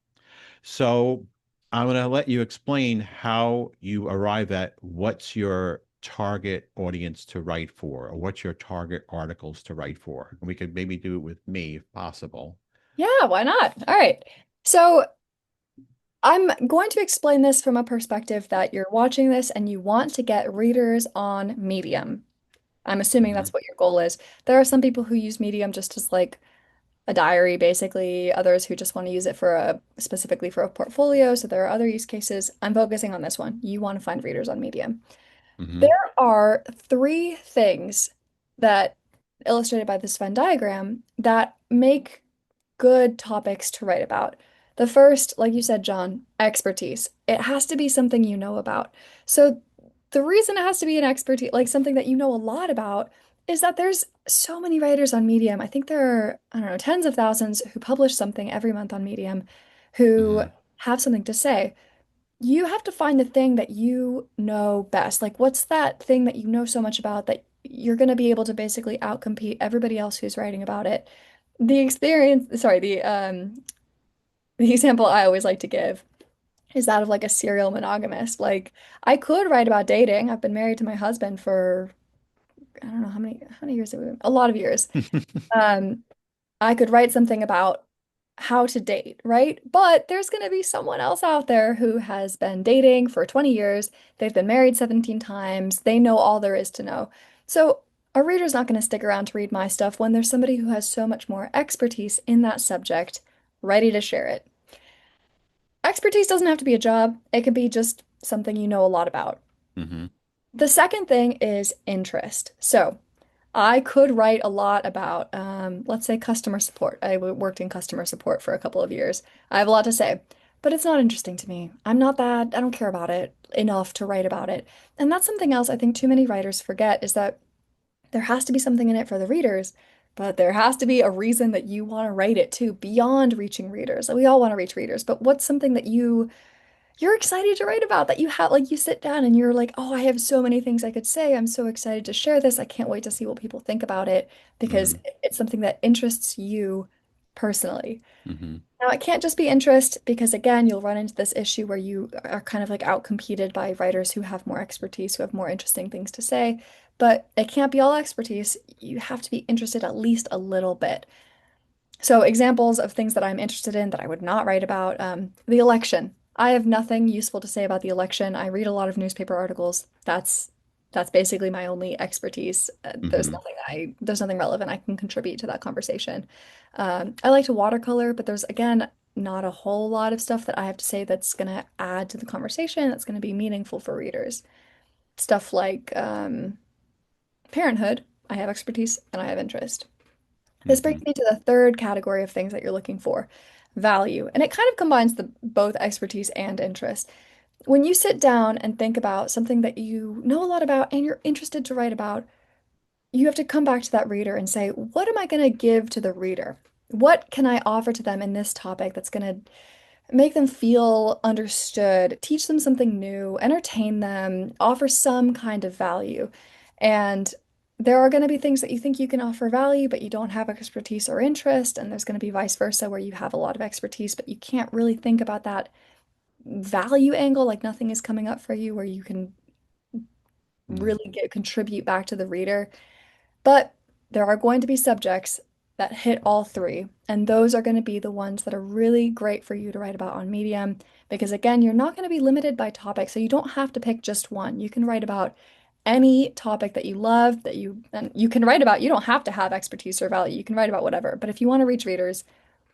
So I'm going to let you explain how you arrive at what's your target audience to write for, or what's your target articles to write for. And we could maybe do it with me if possible. Yeah, why not? All right. So I'm going to explain this from a perspective that you're watching this and you want to get readers on Medium. I'm assuming Hmm. that's what your goal is. There are some people who use Medium just as like a diary, basically, others who just want to use it for a specifically for a portfolio. So there are other use cases. I'm focusing on this one. You want to find readers on Medium. There Hmm. are three things that illustrated by this Venn diagram that make good topics to write about. The first, like you said, John, expertise. It has to be something you know about. So the reason it has to be an expertise, like something that you know a lot about, is that there's so many writers on Medium. I think there are, I don't know, tens of thousands who publish something every month on Medium who Hmm. have something to say. You have to find the thing that you know best. Like, what's that thing that you know so much about that you're going to be able to basically outcompete everybody else who's writing about it? The experience, sorry, the example I always like to give is that of like a serial monogamist. Like, I could write about dating. I've been married to my husband for I don't know how many years have we been? A lot of years. Um, I could write something about how to date, right? But there's going to be someone else out there who has been dating for 20 years. They've been married 17 times. They know all there is to know. So a reader's not going to stick around to read my stuff when there's somebody who has so much more expertise in that subject ready to share it. Expertise doesn't have to be a job. It can be just something you know a lot about. Hmm. The second thing is interest. So I could write a lot about, let's say, customer support. Worked in customer support for a couple of years. I have a lot to say, but it's not interesting to me. I don't care about it enough to write about it. And that's something else I think too many writers forget is that there has to be something in it for the readers, but there has to be a reason that you want to write it too, beyond reaching readers. Like we all want to reach readers, but what's something that you're excited to write about that you have like you sit down and you're like, "Oh, I have so many things I could say. I'm so excited to share this. I can't wait to see what people think about it because Hmm. it's something that interests you personally." Hmm. Now, it can't just be interest because, again, you'll run into this issue where you are kind of like outcompeted by writers who have more expertise, who have more interesting things to say. But it can't be all expertise. You have to be interested at least a little bit. So, examples of things that I'm interested in that I would not write about, the election. I have nothing useful to say about the election. I read a lot of newspaper articles. That's basically my only expertise. Hmm. There's nothing relevant I can contribute to that conversation. I like to watercolor, but there's again not a whole lot of stuff that I have to say that's going to add to the conversation, that's going to be meaningful for readers. Stuff like parenthood, I have expertise and I have interest. This brings Hmm. me to the third category of things that you're looking for, value. And it kind of combines the both expertise and interest. When you sit down and think about something that you know a lot about and you're interested to write about, you have to come back to that reader and say, what am I going to give to the reader? What can I offer to them in this topic that's going to make them feel understood, teach them something new, entertain them, offer some kind of value. And there are going to be things that you think you can offer value, but you don't have expertise or interest. And there's going to be vice versa, where you have a lot of expertise, but you can't really think about that value angle, like nothing is coming up for you where you can really contribute back to the reader. But there are going to be subjects that hit all three, and those are going to be the ones that are really great for you to write about on Medium because, again, you're not going to be limited by topic, so you don't have to pick just one. You can write about any topic that you love, and you can write about. You don't have to have expertise or value. You can write about whatever. But if you want to reach readers,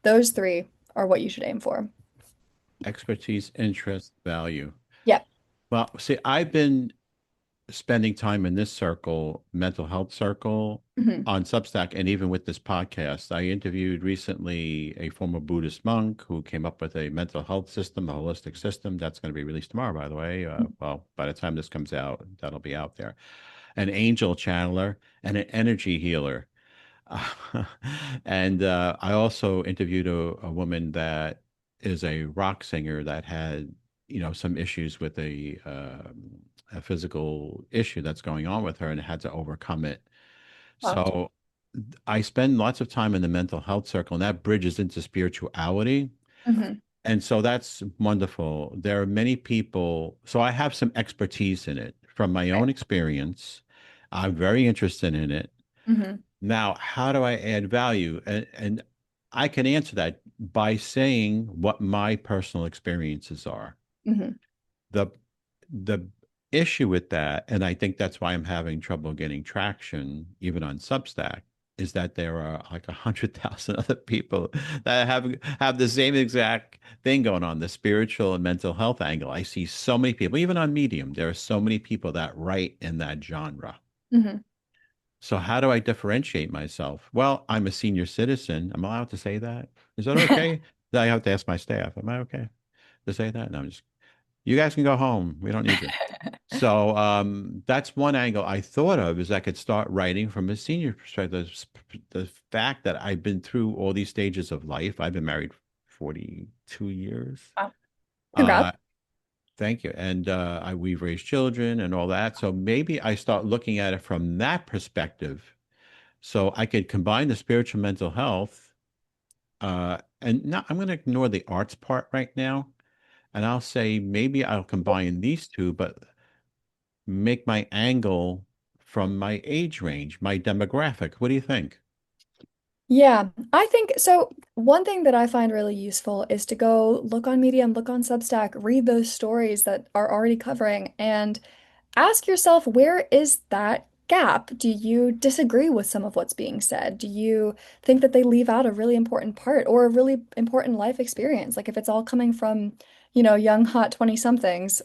those three are what you should aim for. Expertise, interest, value. Yep. Well, see, I've been spending time in this circle, mental health circle, Hmm. on Substack, and even with this podcast. I interviewed recently a former Buddhist monk who came up with a mental health system, a holistic system. That's going to be released tomorrow, by the way. Well, by the time this comes out, that'll be out there. An angel channeler and an energy healer. And I also interviewed a woman that is a rock singer that had, some issues with a physical issue that's going on with her and had to overcome it. Wow. So I spend lots of time in the mental health circle, and that bridges into spirituality. Hmm. And so that's wonderful. There are many people, so I have some expertise in it from my own experience. I'm very interested in it. Hmm. Now, how do I add value? And I can answer that by saying what my personal experiences are. Hmm. The the issue with that, and I think that's why I'm having trouble getting traction, even on Substack, is that there are like 100,000 other people that have the same exact thing going on, the spiritual and mental health angle. I see so many people, even on Medium, there are so many people that write in that genre. Hmm. So how do I differentiate myself? Well, I'm a senior citizen. I'm allowed to say that. Is that okay? I have to ask my staff. Am I okay to say that? No, I'm just. You guys can go home. We don't need you. So that's one angle I thought of is I could start writing from a senior perspective. The fact that I've been through all these stages of life. I've been married 42 years. Wow. Congrats. Uh, Thank you. And we've raised children and all that. So maybe I start looking at it from that perspective. So I could combine the spiritual mental health, and not, I'm going to ignore the arts part right now. And I'll say maybe I'll combine these two, but make my angle from my age range, my demographic. What do you think? Yeah, I think so. One thing that I find really useful is to go look on Medium, look on Substack, read those stories that are already covering, and ask yourself, where is that gap? Do you disagree with some of what's being said? Do you think that they leave out a really important part or a really important life experience? Like if it's all coming from, young hot 20 somethings,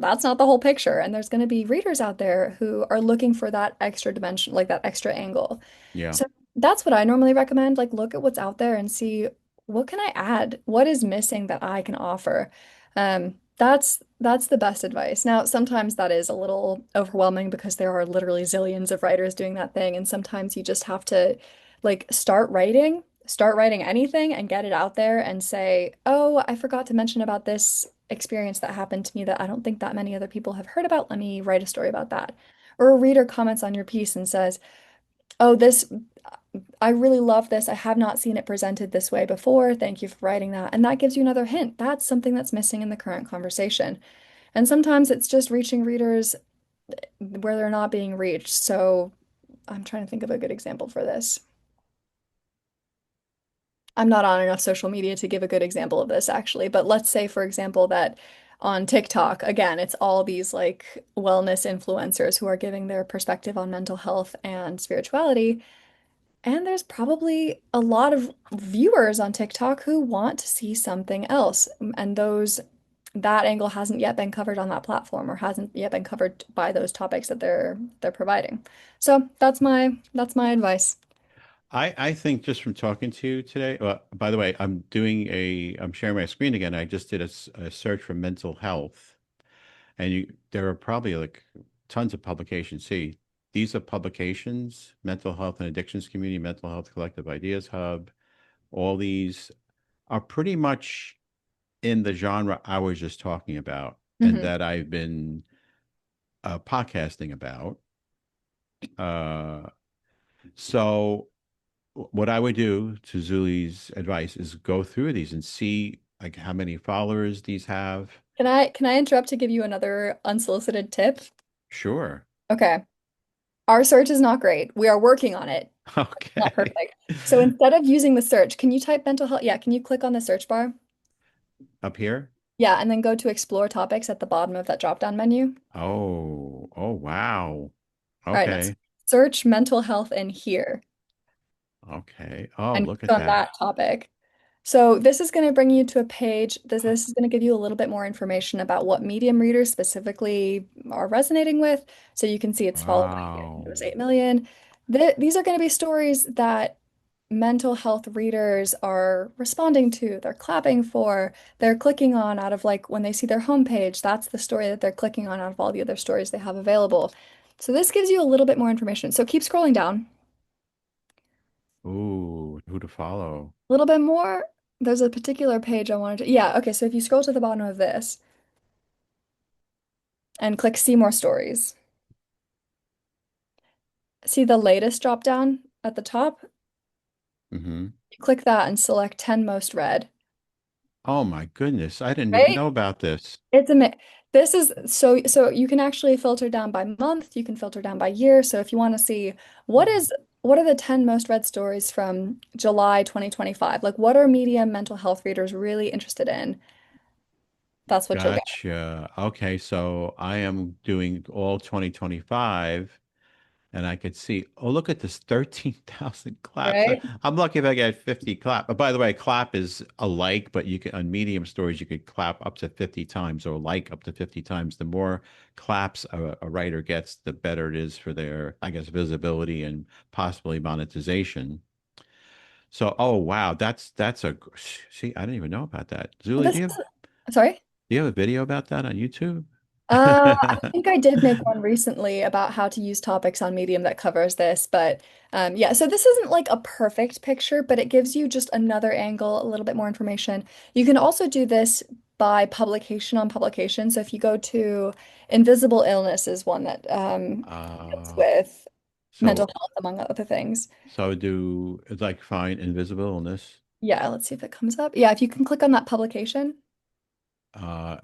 that's not the whole picture. And there's going to be readers out there who are looking for that extra dimension, like that extra angle. Yeah. So that's what I normally recommend. Like look at what's out there and see what can I add? What is missing that I can offer? That's the best advice. Now, sometimes that is a little overwhelming because there are literally zillions of writers doing that thing, and sometimes you just have to like start writing anything and get it out there and say, "Oh, I forgot to mention about this experience that happened to me that I don't think that many other people have heard about. Let me write a story about that." Or a reader comments on your piece and says, "Oh, this I really love this. I have not seen it presented this way before. Thank you for writing that." And that gives you another hint. That's something that's missing in the current conversation. And sometimes it's just reaching readers where they're not being reached. So I'm trying to think of a good example for this. I'm not on enough social media to give a good example of this actually, but let's say, for example, that on TikTok, again, it's all these like wellness influencers who are giving their perspective on mental health and spirituality. And there's probably a lot of viewers on TikTok who want to see something else. And that angle hasn't yet been covered on that platform or hasn't yet been covered by those topics that they're providing. So that's my advice. I think just from talking to you today, by the way, I'm sharing my screen again. I just did a search for mental health, and there are probably like tons of publications. See, these are publications: Mental Health and Addictions Community, Mental Health Collective Ideas Hub. All these are pretty much in the genre I was just talking about, and Hmm. that I've been podcasting about. Uh, so what I would do, to Zulie's advice, is go through these and see like how many followers these have. Can I interrupt to give you another unsolicited tip? Sure. Okay. Our search is not great. We are working on it. Not Okay. perfect. So instead of using the search, can you type mental health? Yeah, can you click on the search bar? Up here? Yeah, and then go to explore topics at the bottom of that drop-down menu. Oh, oh wow. All right, now Okay. search mental health in here Okay. Oh, and look click at on that. that topic. So this is going to bring you to a page. This is going to give you a little bit more information about what medium readers specifically are resonating with. So you can see it's following Wow. those 8 million. These are going to be stories that mental health readers are responding to, they're clapping for, they're clicking on out of like when they see their homepage, that's the story that they're clicking on out of all the other stories they have available. So this gives you a little bit more information. So keep scrolling down. Ooh, who to follow? A little bit more. There's a particular page I wanted to, yeah, okay, so if you scroll to the bottom of this and click see more stories, see the latest drop down at the top? Hmm. You click that and select 10 most read, Oh my goodness. I didn't even right? know about this. It's a mi- This is so you can actually filter down by month, you can filter down by year. So if you want to see what are the 10 most read stories from July 2025? Like what are medium mental health readers really interested in? That's what you'll get, Gotcha. Okay, so I am doing all 2025, and I could see, oh, look at this 13,000 claps. right? I'm lucky if I get 50 clap. By the way, clap is a like, but you can, on medium stories, you could clap up to 50 times or like up to 50 times. The more claps a writer gets, the better it is for their, I guess, visibility and possibly monetization. So, oh wow, that's a see, I didn't even know about that. Zulie, This is sorry. do you have a video about that on YouTube? I think I did make one recently about how to use topics on Medium that covers this, but yeah, so this isn't like a perfect picture, but it gives you just another angle, a little bit more information. You can also do this by publication on publication. So if you go to Invisible Illness is one that deals Uh, with mental so health, among other things. so do like find invisible illness Yeah, let's see if it comes up. Yeah, if you can click on that publication.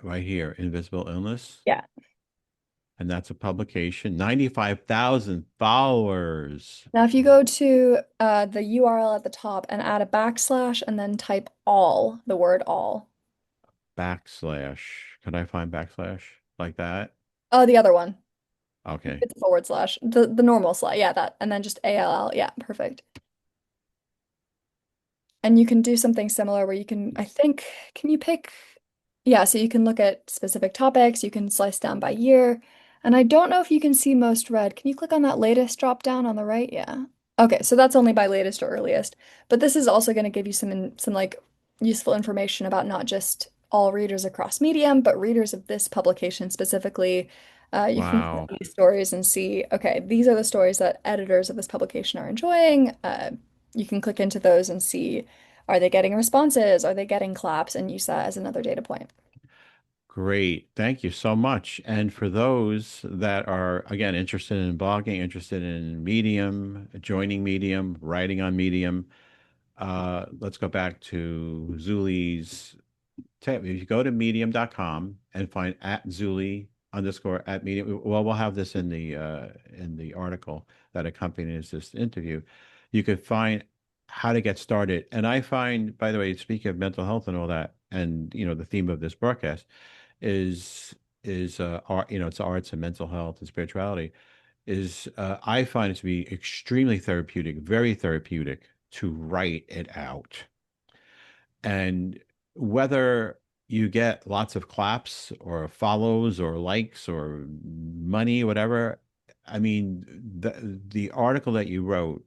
right here, invisible illness, Yeah. and that's a publication, 95,000 followers. Now, if you go to the URL at the top and add a backslash and then type all, the word all. Backslash. Can I find backslash like that? Oh, the other one. Okay. It's a forward slash. The normal slash. Yeah, that. And then just ALL. Yeah, perfect. And you can do something similar where you can, I think, can you pick? Yeah, so you can look at specific topics, you can slice down by year. And I don't know if you can see most read. Can you click on that latest drop down on the right? Yeah. Okay, so that's only by latest or earliest. But this is also going to give you some like useful information about not just all readers across Medium, but readers of this publication specifically. You can look Wow. at these stories and see, okay, these are the stories that editors of this publication are enjoying. You can click into those and see, are they getting responses? Are they getting claps? And use that as another data point. Great. Thank you so much. And for those that are, again, interested in blogging, interested in Medium, joining Medium, writing on Medium, let's go back to Zulie's. If you go to medium.com and find at Zulie underscore at medium, well, we'll have this in the article that accompanies this interview. You could find how to get started. And I find, by the way, speaking of mental health and all that, and the theme of this broadcast is art, it's arts and mental health and spirituality, is I find it to be extremely therapeutic, very therapeutic to write it out. And whether you get lots of claps or follows or likes or money, whatever, I mean, the article that you wrote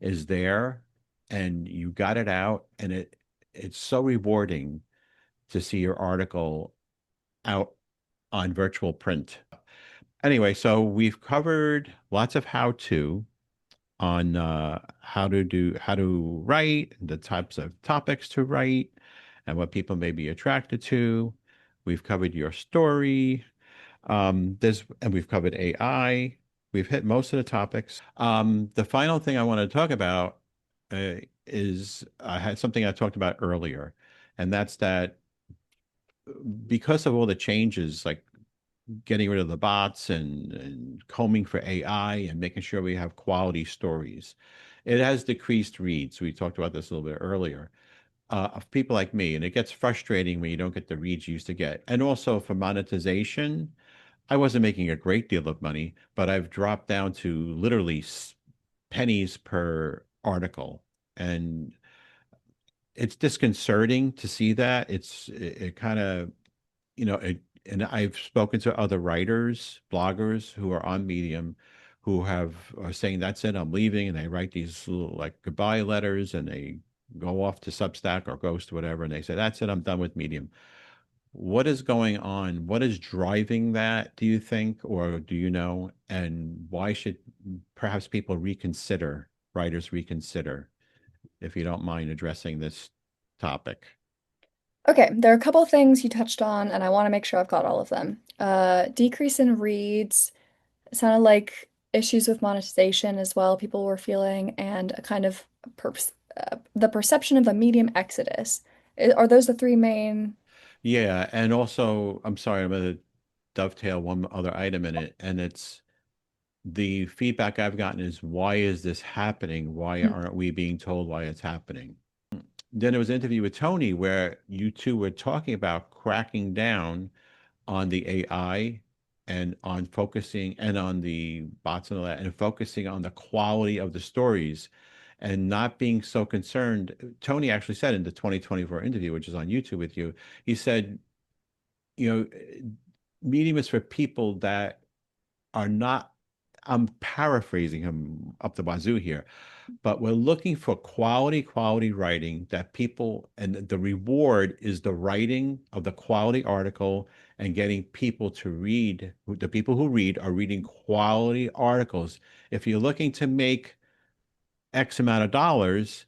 is there and you got it out, and it's so rewarding to see your article out on virtual print. Anyway, so we've covered lots of how to on how to write, the types of topics to write, and what people may be attracted to. We've covered your story. And we've covered AI. We've hit most of the topics. The final thing I want to talk about is I had something I talked about earlier, and that's that because of all the changes, like getting rid of the bots and combing for AI and making sure we have quality stories. It has decreased reads. We talked about this a little bit earlier, of people like me. And it gets frustrating when you don't get the reads you used to get. And also for monetization, I wasn't making a great deal of money, but I've dropped down to literally pennies per article. And it's disconcerting to see that. It kind of and I've spoken to other writers, bloggers who are on Medium who are saying, that's it, I'm leaving. And they write these little like goodbye letters and they go off to Substack or Ghost, whatever. And they say, that's it, I'm done with Medium. What is going on? What is driving that, do you think, or do you know? And why should perhaps people reconsider, writers reconsider, if you don't mind addressing this topic? Okay, there are a couple things you touched on, and I want to make sure I've got all of them. Decrease in reads. It sounded like issues with monetization as well, people were feeling, and a kind of the perception of a medium exodus. Are those the three main? Yeah, and also, I'm sorry, I'm going to dovetail one other item in it, and it's the feedback I've gotten is, why is this happening? Why Mm. aren't we being told why it's happening? Then there was an interview with Tony where you two were talking about cracking down on the AI and on focusing and on the bots and all that, and focusing on the quality of the stories and not being so concerned. Tony actually said in the 2024 interview, which is on YouTube with you, he said, you know, Medium is for people that are not, I'm paraphrasing him up the wazoo here, but we're looking for quality writing that people, and the reward is the writing of the quality article and getting people to read. The people who read are reading quality articles. If you're looking to make X amount of dollars,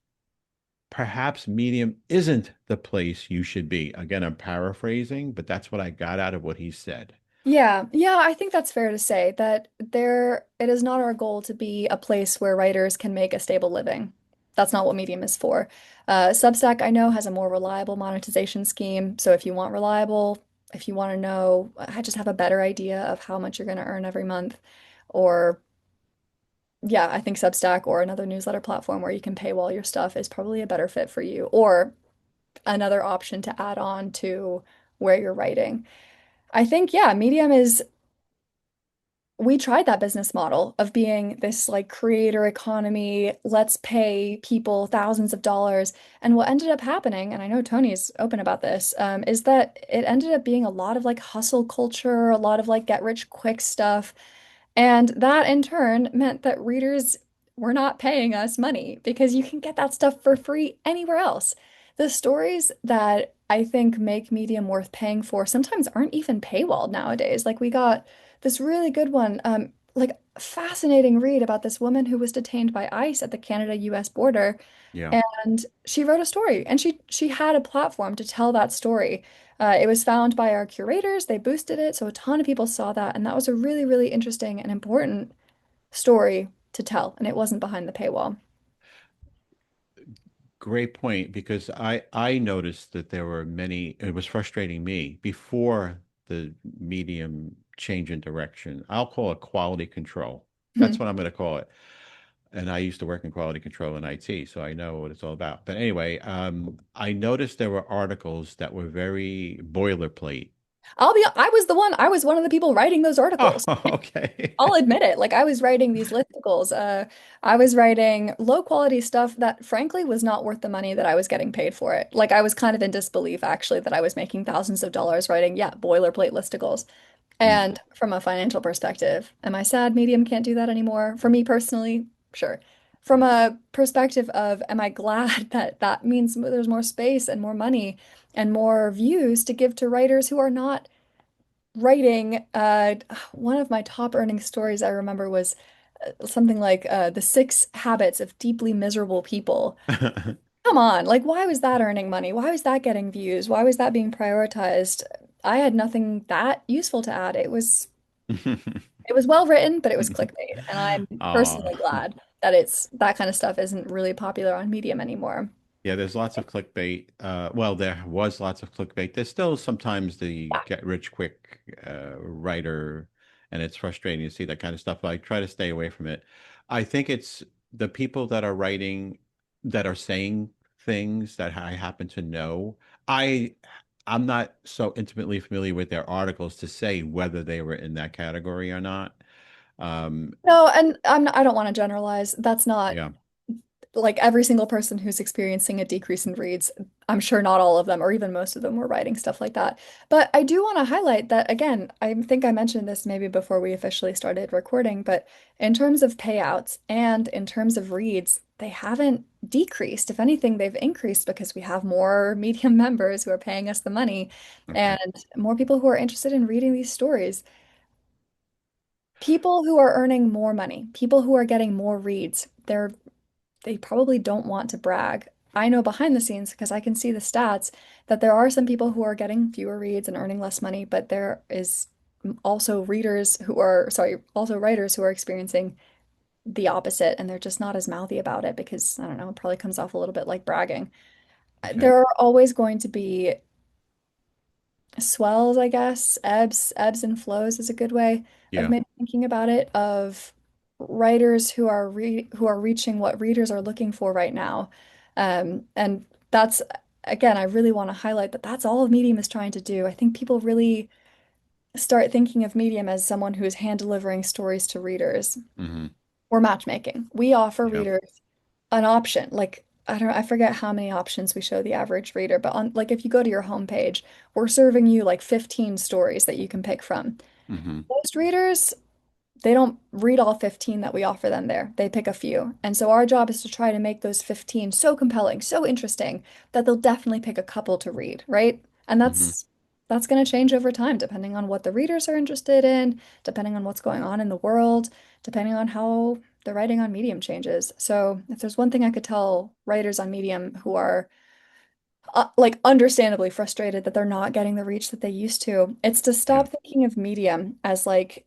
perhaps Medium isn't the place you should be. Again, I'm paraphrasing, but that's what I got out of what he said. Yeah, I think that's fair to say that it is not our goal to be a place where writers can make a stable living. That's not what Medium is for. Substack, I know, has a more reliable monetization scheme. So if you want reliable, if you want to know, I just have a better idea of how much you're going to earn every month, or yeah, I think Substack or another newsletter platform where you can paywall your stuff is probably a better fit for you, or another option to add on to where you're writing. I think, yeah, Medium is we tried that business model of being this like creator economy, let's pay people thousands of dollars. And what ended up happening, and I know Tony's open about this, is that it ended up being a lot of like hustle culture, a lot of like get rich quick stuff. And that in turn meant that readers were not paying us money because you can get that stuff for free anywhere else. The stories that I think make Medium worth paying for sometimes aren't even paywalled nowadays. Like we got this really good one, like fascinating read about this woman who was detained by ICE at the Canada-US border. Yeah. And she wrote a story and she had a platform to tell that story. It was found by our curators. They boosted it, so a ton of people saw that, and that was a really, really interesting and important story to tell, and it wasn't behind the paywall. Great point, because I noticed that there were many, it was frustrating me before the medium change in direction. I'll call it quality control. That's what I'm going to call it. And I used to work in quality control in IT, so I know what it's all about. But anyway, I noticed there were articles that were very boilerplate. I was one of the people writing those Oh, articles. okay. I'll admit it. Like I was writing these listicles. I was writing low quality stuff that frankly was not worth the money that I was getting paid for it. Like I was kind of in disbelief actually that I was making thousands of dollars writing, yeah, boilerplate listicles. Mm, And from a financial perspective, am I sad Medium can't do that anymore? For me personally, sure. From a perspective of, am I glad that that means there's more space and more money and more views to give to writers who are not writing? One of my top earning stories I remember was something like The Six Habits of Deeply Miserable People. Come on, like why was that earning money? Why was that getting views? Why was that being prioritized? I had nothing that useful to add. It was well written, but it was clickbait. And I'm Oh, personally glad that it's that kind of stuff isn't really popular on Medium anymore. yeah, there's lots of clickbait. Well, there was lots of clickbait. There's still sometimes the get rich quick writer, and it's frustrating to see that kind of stuff. But I try to stay away from it. I think it's the people that are writing, that are saying things that I happen to know. I I'm not so intimately familiar with their articles to say whether they were in that category or not. Um, No, and I don't want to generalize. That's not yeah. like every single person who's experiencing a decrease in reads. I'm sure not all of them, or even most of them, were writing stuff like that. But I do want to highlight that again, I think I mentioned this maybe before we officially started recording, but in terms of payouts and in terms of reads, they haven't decreased. If anything, they've increased because we have more Medium members who are paying us the money Okay. and more people who are interested in reading these stories. People who are earning more money, people who are getting more reads, they probably don't want to brag. I know behind the scenes because I can see the stats that there are some people who are getting fewer reads and earning less money, but there is also also writers who are experiencing the opposite and they're just not as mouthy about it because I don't know, it probably comes off a little bit like bragging. Okay. There are always going to be swells, I guess. Ebbs and flows is a good way of Yeah. maybe thinking about it, of writers who are reaching what readers are looking for right now. And that's again, I really want to highlight that that's all Medium is trying to do. I think people really start thinking of Medium as someone who is hand delivering stories to readers. Hmm. We're matchmaking. We offer Yeah. readers an option. Like I forget how many options we show the average reader, but on like if you go to your homepage, we're serving you like 15 stories that you can pick from. Hmm. Most readers, they don't read all 15 that we offer them there. They pick a few. And so our job is to try to make those 15 so compelling, so interesting that they'll definitely pick a couple to read, right? And Hmm. that's going to change over time depending on what the readers are interested in, depending on what's going on in the world, depending on how the writing on Medium changes. So if there's one thing I could tell writers on Medium who are like understandably frustrated that they're not getting the reach that they used to, it's to Yeah. stop thinking of Medium as like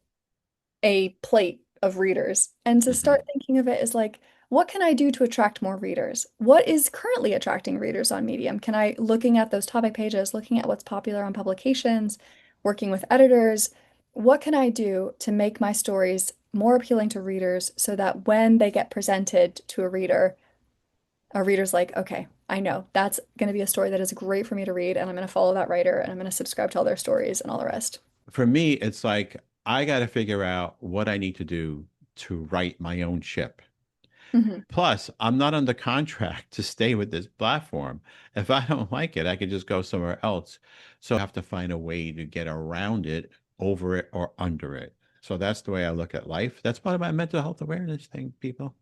a plate of readers and to Hmm. start thinking of it as like, what can I do to attract more readers? What is currently attracting readers on Medium? Can I, looking at those topic pages, looking at what's popular on publications, working with editors, what can I do to make my stories more appealing to readers so that when they get presented to a reader's like, okay, I know that's going to be a story that is great for me to read, and I'm going to follow that writer and I'm going to subscribe to all their stories and all the rest. For me, it's like I got to figure out what I need to do to write my own ship. Hmm. Plus, I'm not under contract to stay with this platform. If I don't like it, I could just go somewhere else. So I have to find a way to get around it, over it, or under it. So that's the way I look at life. That's part of my mental health awareness thing, people.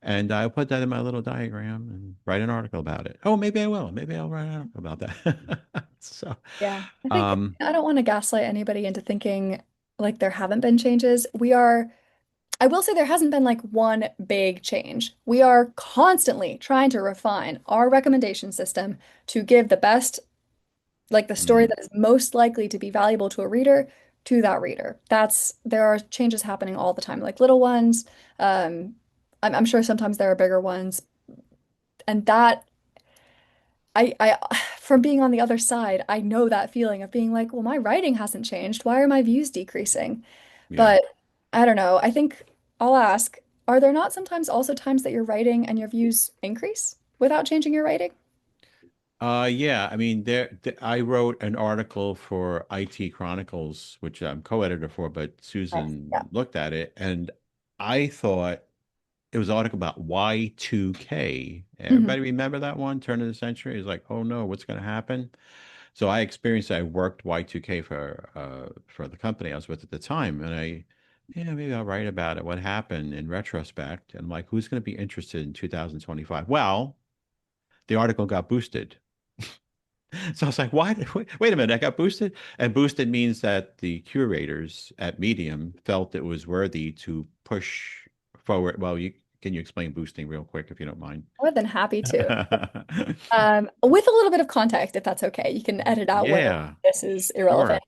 And I'll put that in my little diagram and write an article about it. Oh, maybe I will. Maybe I'll write an article about that. So, Yeah. I think um, I don't want to gaslight anybody into thinking like there haven't been changes. I will say there hasn't been like one big change. We are constantly trying to refine our recommendation system to give the best, like the story mm, that is most likely to be valuable to a reader to that reader. There are changes happening all the time, like little ones. Um, I'm sure sometimes there are bigger ones. And that from being on the other side, I know that feeling of being like, well, my writing hasn't changed. Why are my views decreasing? yeah. But I don't know. I think I'll ask, are there not sometimes also times that you're writing and your views increase without changing your writing? Yeah. I mean, I wrote an article for IT Chronicles, which I'm co-editor for, but Nice. Yeah. Susan looked at it, and I thought it was an article about Y2K. Hmm. Everybody remember that one, turn of the century? It's like, oh no, what's going to happen? So I experienced. I worked Y2K for the company I was with at the time, and yeah, maybe I'll write about it. What happened in retrospect? And like, who's going to be interested in 2025? Well, the article got boosted. So I was like, why? Wait a minute, I got boosted? And boosted means that the curators at Medium felt it was worthy to push forward. Well, can you explain boosting real quick if you don't mind? More than happy to. With a little bit of context, if that's okay. You can edit out whether Yeah, this is irrelevant.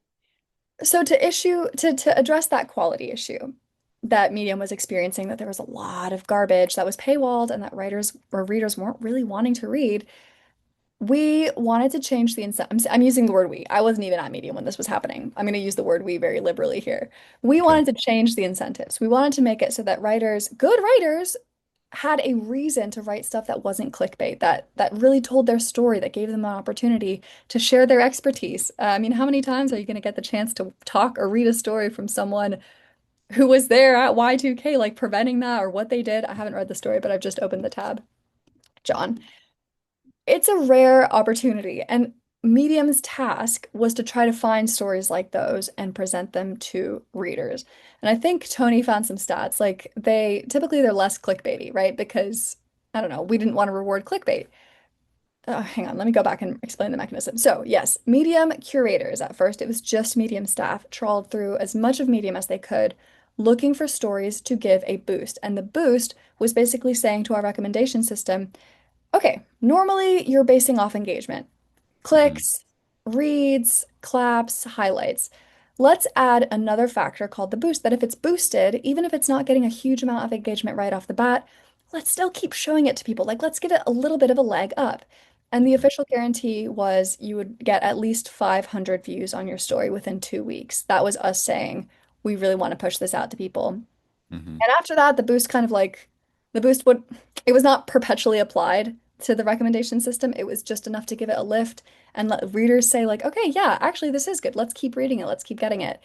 sure. So to address that quality issue that Medium was experiencing, that there was a lot of garbage that was paywalled and that writers or readers weren't really wanting to read, we wanted to change the incentive. I'm using the word we. I wasn't even at Medium when this was happening. I'm going to use the word we very liberally here. We Okay. wanted to change the incentives. We wanted to make it so that good writers, had a reason to write stuff that wasn't clickbait, that really told their story, that gave them an opportunity to share their expertise. I mean, how many times are you going to get the chance to talk or read a story from someone who was there at Y2K, like preventing that or what they did? I haven't read the story, but I've just opened the tab. John. It's a rare opportunity, and Medium's task was to try to find stories like those and present them to readers. And I think Tony found some stats. Like they're less clickbaity, right? Because I don't know, we didn't want to reward clickbait. Hang on, let me go back and explain the mechanism. So, yes, Medium curators, at first, it was just Medium staff, trawled through as much of Medium as they could, looking for stories to give a boost. And the boost was basically saying to our recommendation system, okay, normally you're basing off engagement, Hmm. clicks, reads, claps, highlights. Let's add another factor called the boost, that if it's boosted, even if it's not getting a huge amount of engagement right off the bat, let's still keep showing it to people. Like, let's give it a little bit of a leg up. And the Hmm. official guarantee was you would get at least 500 views on your story within 2 weeks. That was us saying, we really want to push this out to people. Hmm. And after that, the boost would, it was not perpetually applied to the recommendation system. It was just enough to give it a lift and let readers say, like, okay, yeah, actually, this is good. Let's keep reading it. Let's keep getting it.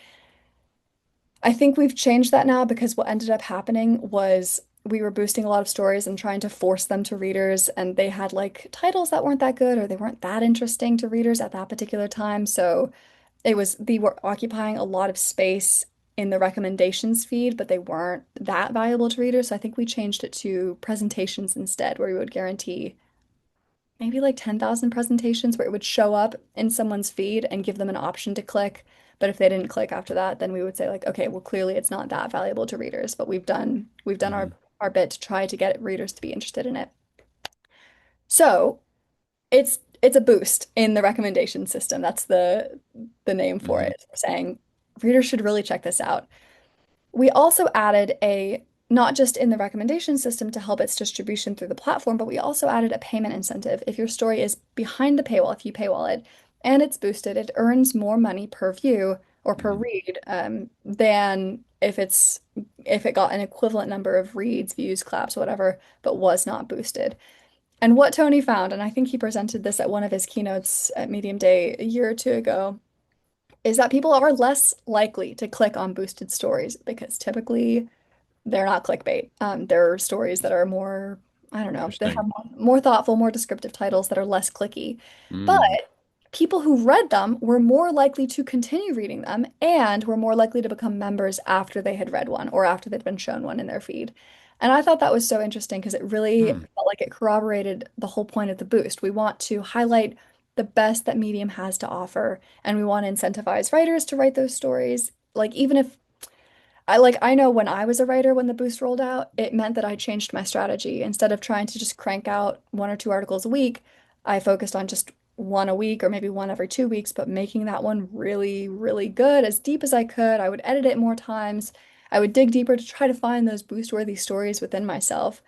I think we've changed that now because what ended up happening was we were boosting a lot of stories and trying to force them to readers, and they had like titles that weren't that good or they weren't that interesting to readers at that particular time. So they were occupying a lot of space in the recommendations feed, but they weren't that valuable to readers. So I think we changed it to presentations instead, where we would guarantee maybe like 10,000 presentations where it would show up in someone's feed and give them an option to click. But if they didn't click after that, then we would say like, okay, well, clearly it's not that valuable to readers, but we've done Hmm. our bit to try to get readers to be interested in it. So it's a boost in the recommendation system. That's the name for Hmm. it. Saying readers should really check this out. We also added not just in the recommendation system to help its distribution through the platform, but we also added a payment incentive. If your story is behind the paywall, if you paywall it and it's boosted, it earns more money per view or per Hmm. read than if it got an equivalent number of reads, views, claps, whatever, but was not boosted. And what Tony found, and I think he presented this at one of his keynotes at Medium Day a year or two ago, is that people are less likely to click on boosted stories because typically they're not clickbait. They're stories that are more, I don't know, they have Interesting. more thoughtful, more descriptive titles that are less clicky. But Mm, people who read them were more likely to continue reading them and were more likely to become members after they had read one or after they'd been shown one in their feed. And I thought that was so interesting because it really mm, felt like it corroborated the whole point of the boost. We want to highlight the best that Medium has to offer, and we want to incentivize writers to write those stories. Like, even if I know when I was a writer when the boost rolled out, it meant that I changed my strategy. Instead of trying to just crank out one or two articles a week, I focused on just one a week or maybe one every 2 weeks, but making that one really, really good, as deep as I could. I would edit it more times. I would dig deeper to try to find those boost-worthy stories within myself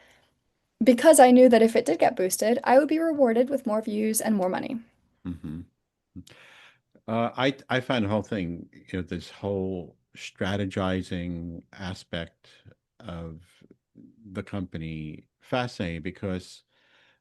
because I knew that if it did get boosted, I would be rewarded with more views and more money. hmm I find the whole thing, this whole strategizing aspect of the company fascinating because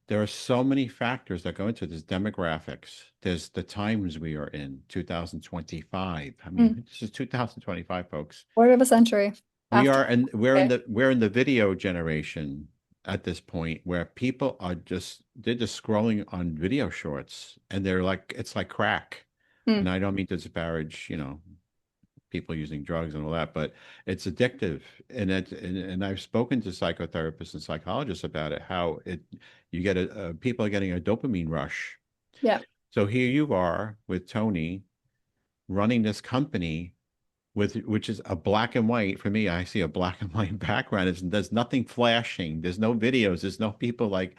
there are so many factors that go into this demographics. There's the times we are in, 2025. I mean, Mm. this is 2025, folks. Quarter of a century We after. are and we're in Okay. the video generation at this point where people are they're just scrolling on video shorts and they're like it's like crack. And Mm. I don't mean to disparage, people using drugs and all that, but it's addictive. And I've spoken to psychotherapists and psychologists about it, how you get people are getting a dopamine rush. Yeah. So here you are with Tony running this company which is a black and white. For me, I see a black and white background. There's nothing flashing. There's no videos. There's no people like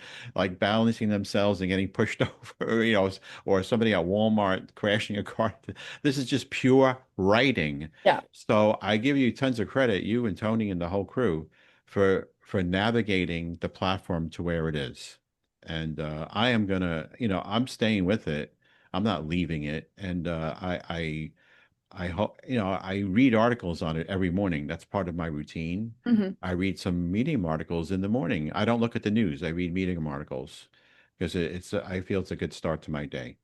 balancing themselves and getting pushed over, or somebody at Walmart crashing a car. This is just pure writing. Yeah. So I give you tons of credit, you and Tony and the whole crew, for navigating the platform to where it is. And I am gonna, I'm staying with it. I'm not leaving it. And I hope, I read articles on it every morning. That's part of my routine. Hmm. I read some Medium articles in the morning. I don't look at the news. I read Medium articles because I feel it's a good start to my day.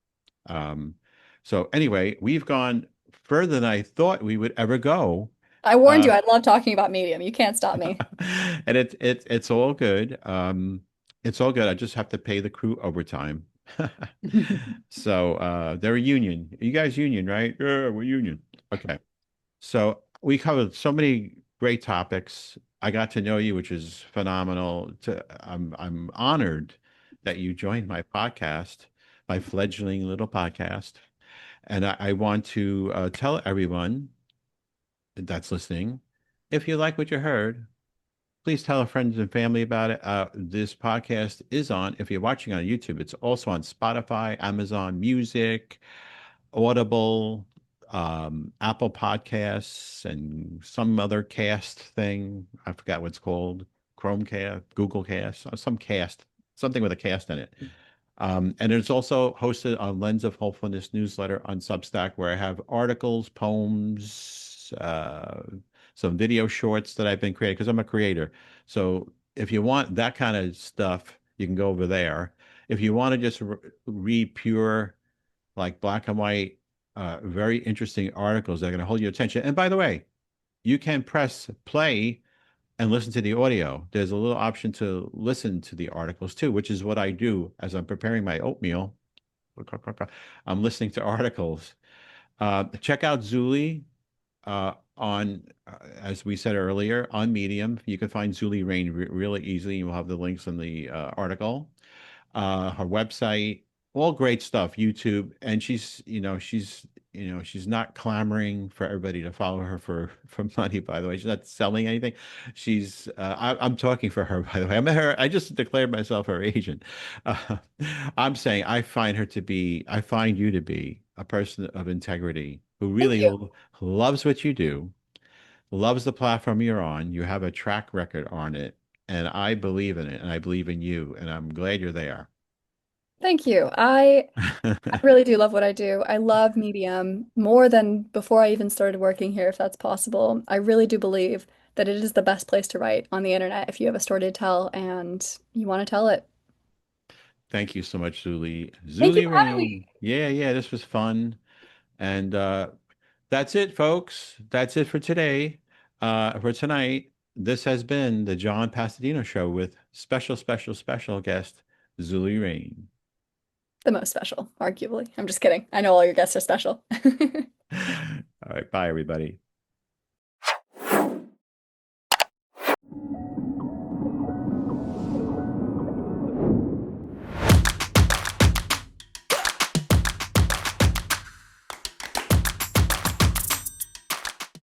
Um, so anyway, we've gone further than I thought we would ever go. I warned Uh, you, I love talking about Medium. You can't stop me. and it's all good. It's all good. I just have to pay the crew overtime. So they're a union. You guys union, right? Yeah, we're union. Okay. So we covered so many great topics. I got to know you, which is phenomenal. I'm honored that you joined my podcast, my fledgling little podcast. And I want to tell everyone that's listening, if you like what you heard, please tell friends and family about it. This podcast is on, if you're watching on YouTube, it's also on Spotify, Amazon Music, Audible, Apple Podcasts, and some other cast thing. I forgot what it's called. Chromecast, Google Cast, some cast, something with a cast in it. And it's also hosted on Lens of Hopefulness newsletter on Substack, where I have articles, poems, some video shorts that I've been creating because I'm a creator. So if you want that kind of stuff, you can go over there. If you want to just read pure, like black and white, very interesting articles that are going to hold your attention. And by the way, you can press play and listen to the audio. There's a little option to listen to the articles too, which is what I do as I'm preparing my oatmeal. I'm listening to articles. Check out Zulie as we said earlier, on Medium. You can find Zulie Rane really easily. You'll have the links in the article. Her website, all great stuff. YouTube, and she's not clamoring for everybody to follow her for money. By the way, she's not selling anything. I'm talking for her. By the way, I just declared myself her agent. Uh, I'm saying I find you to be a person of integrity who Thank really you. loves what you do, loves the platform you're on. You have a track record on it, and I believe in it, and I believe in you, and I'm glad you're there. Thank you. I really do love what I do. I love Medium more than before I even started working here, if that's possible. I really do believe that it is the best place to write on the internet if you have a story to tell and you want to tell it. Thank you so much, Zulie. Thank you Zulie for having me. Rane. Yeah, yeah, this was fun. And that's it, folks. That's it for today. For tonight, this has been the John Pasadino Show with special, special, special guest, Zulie Rane. The most special, arguably. I'm just kidding. I know all your guests are special. All right. Bye, everybody.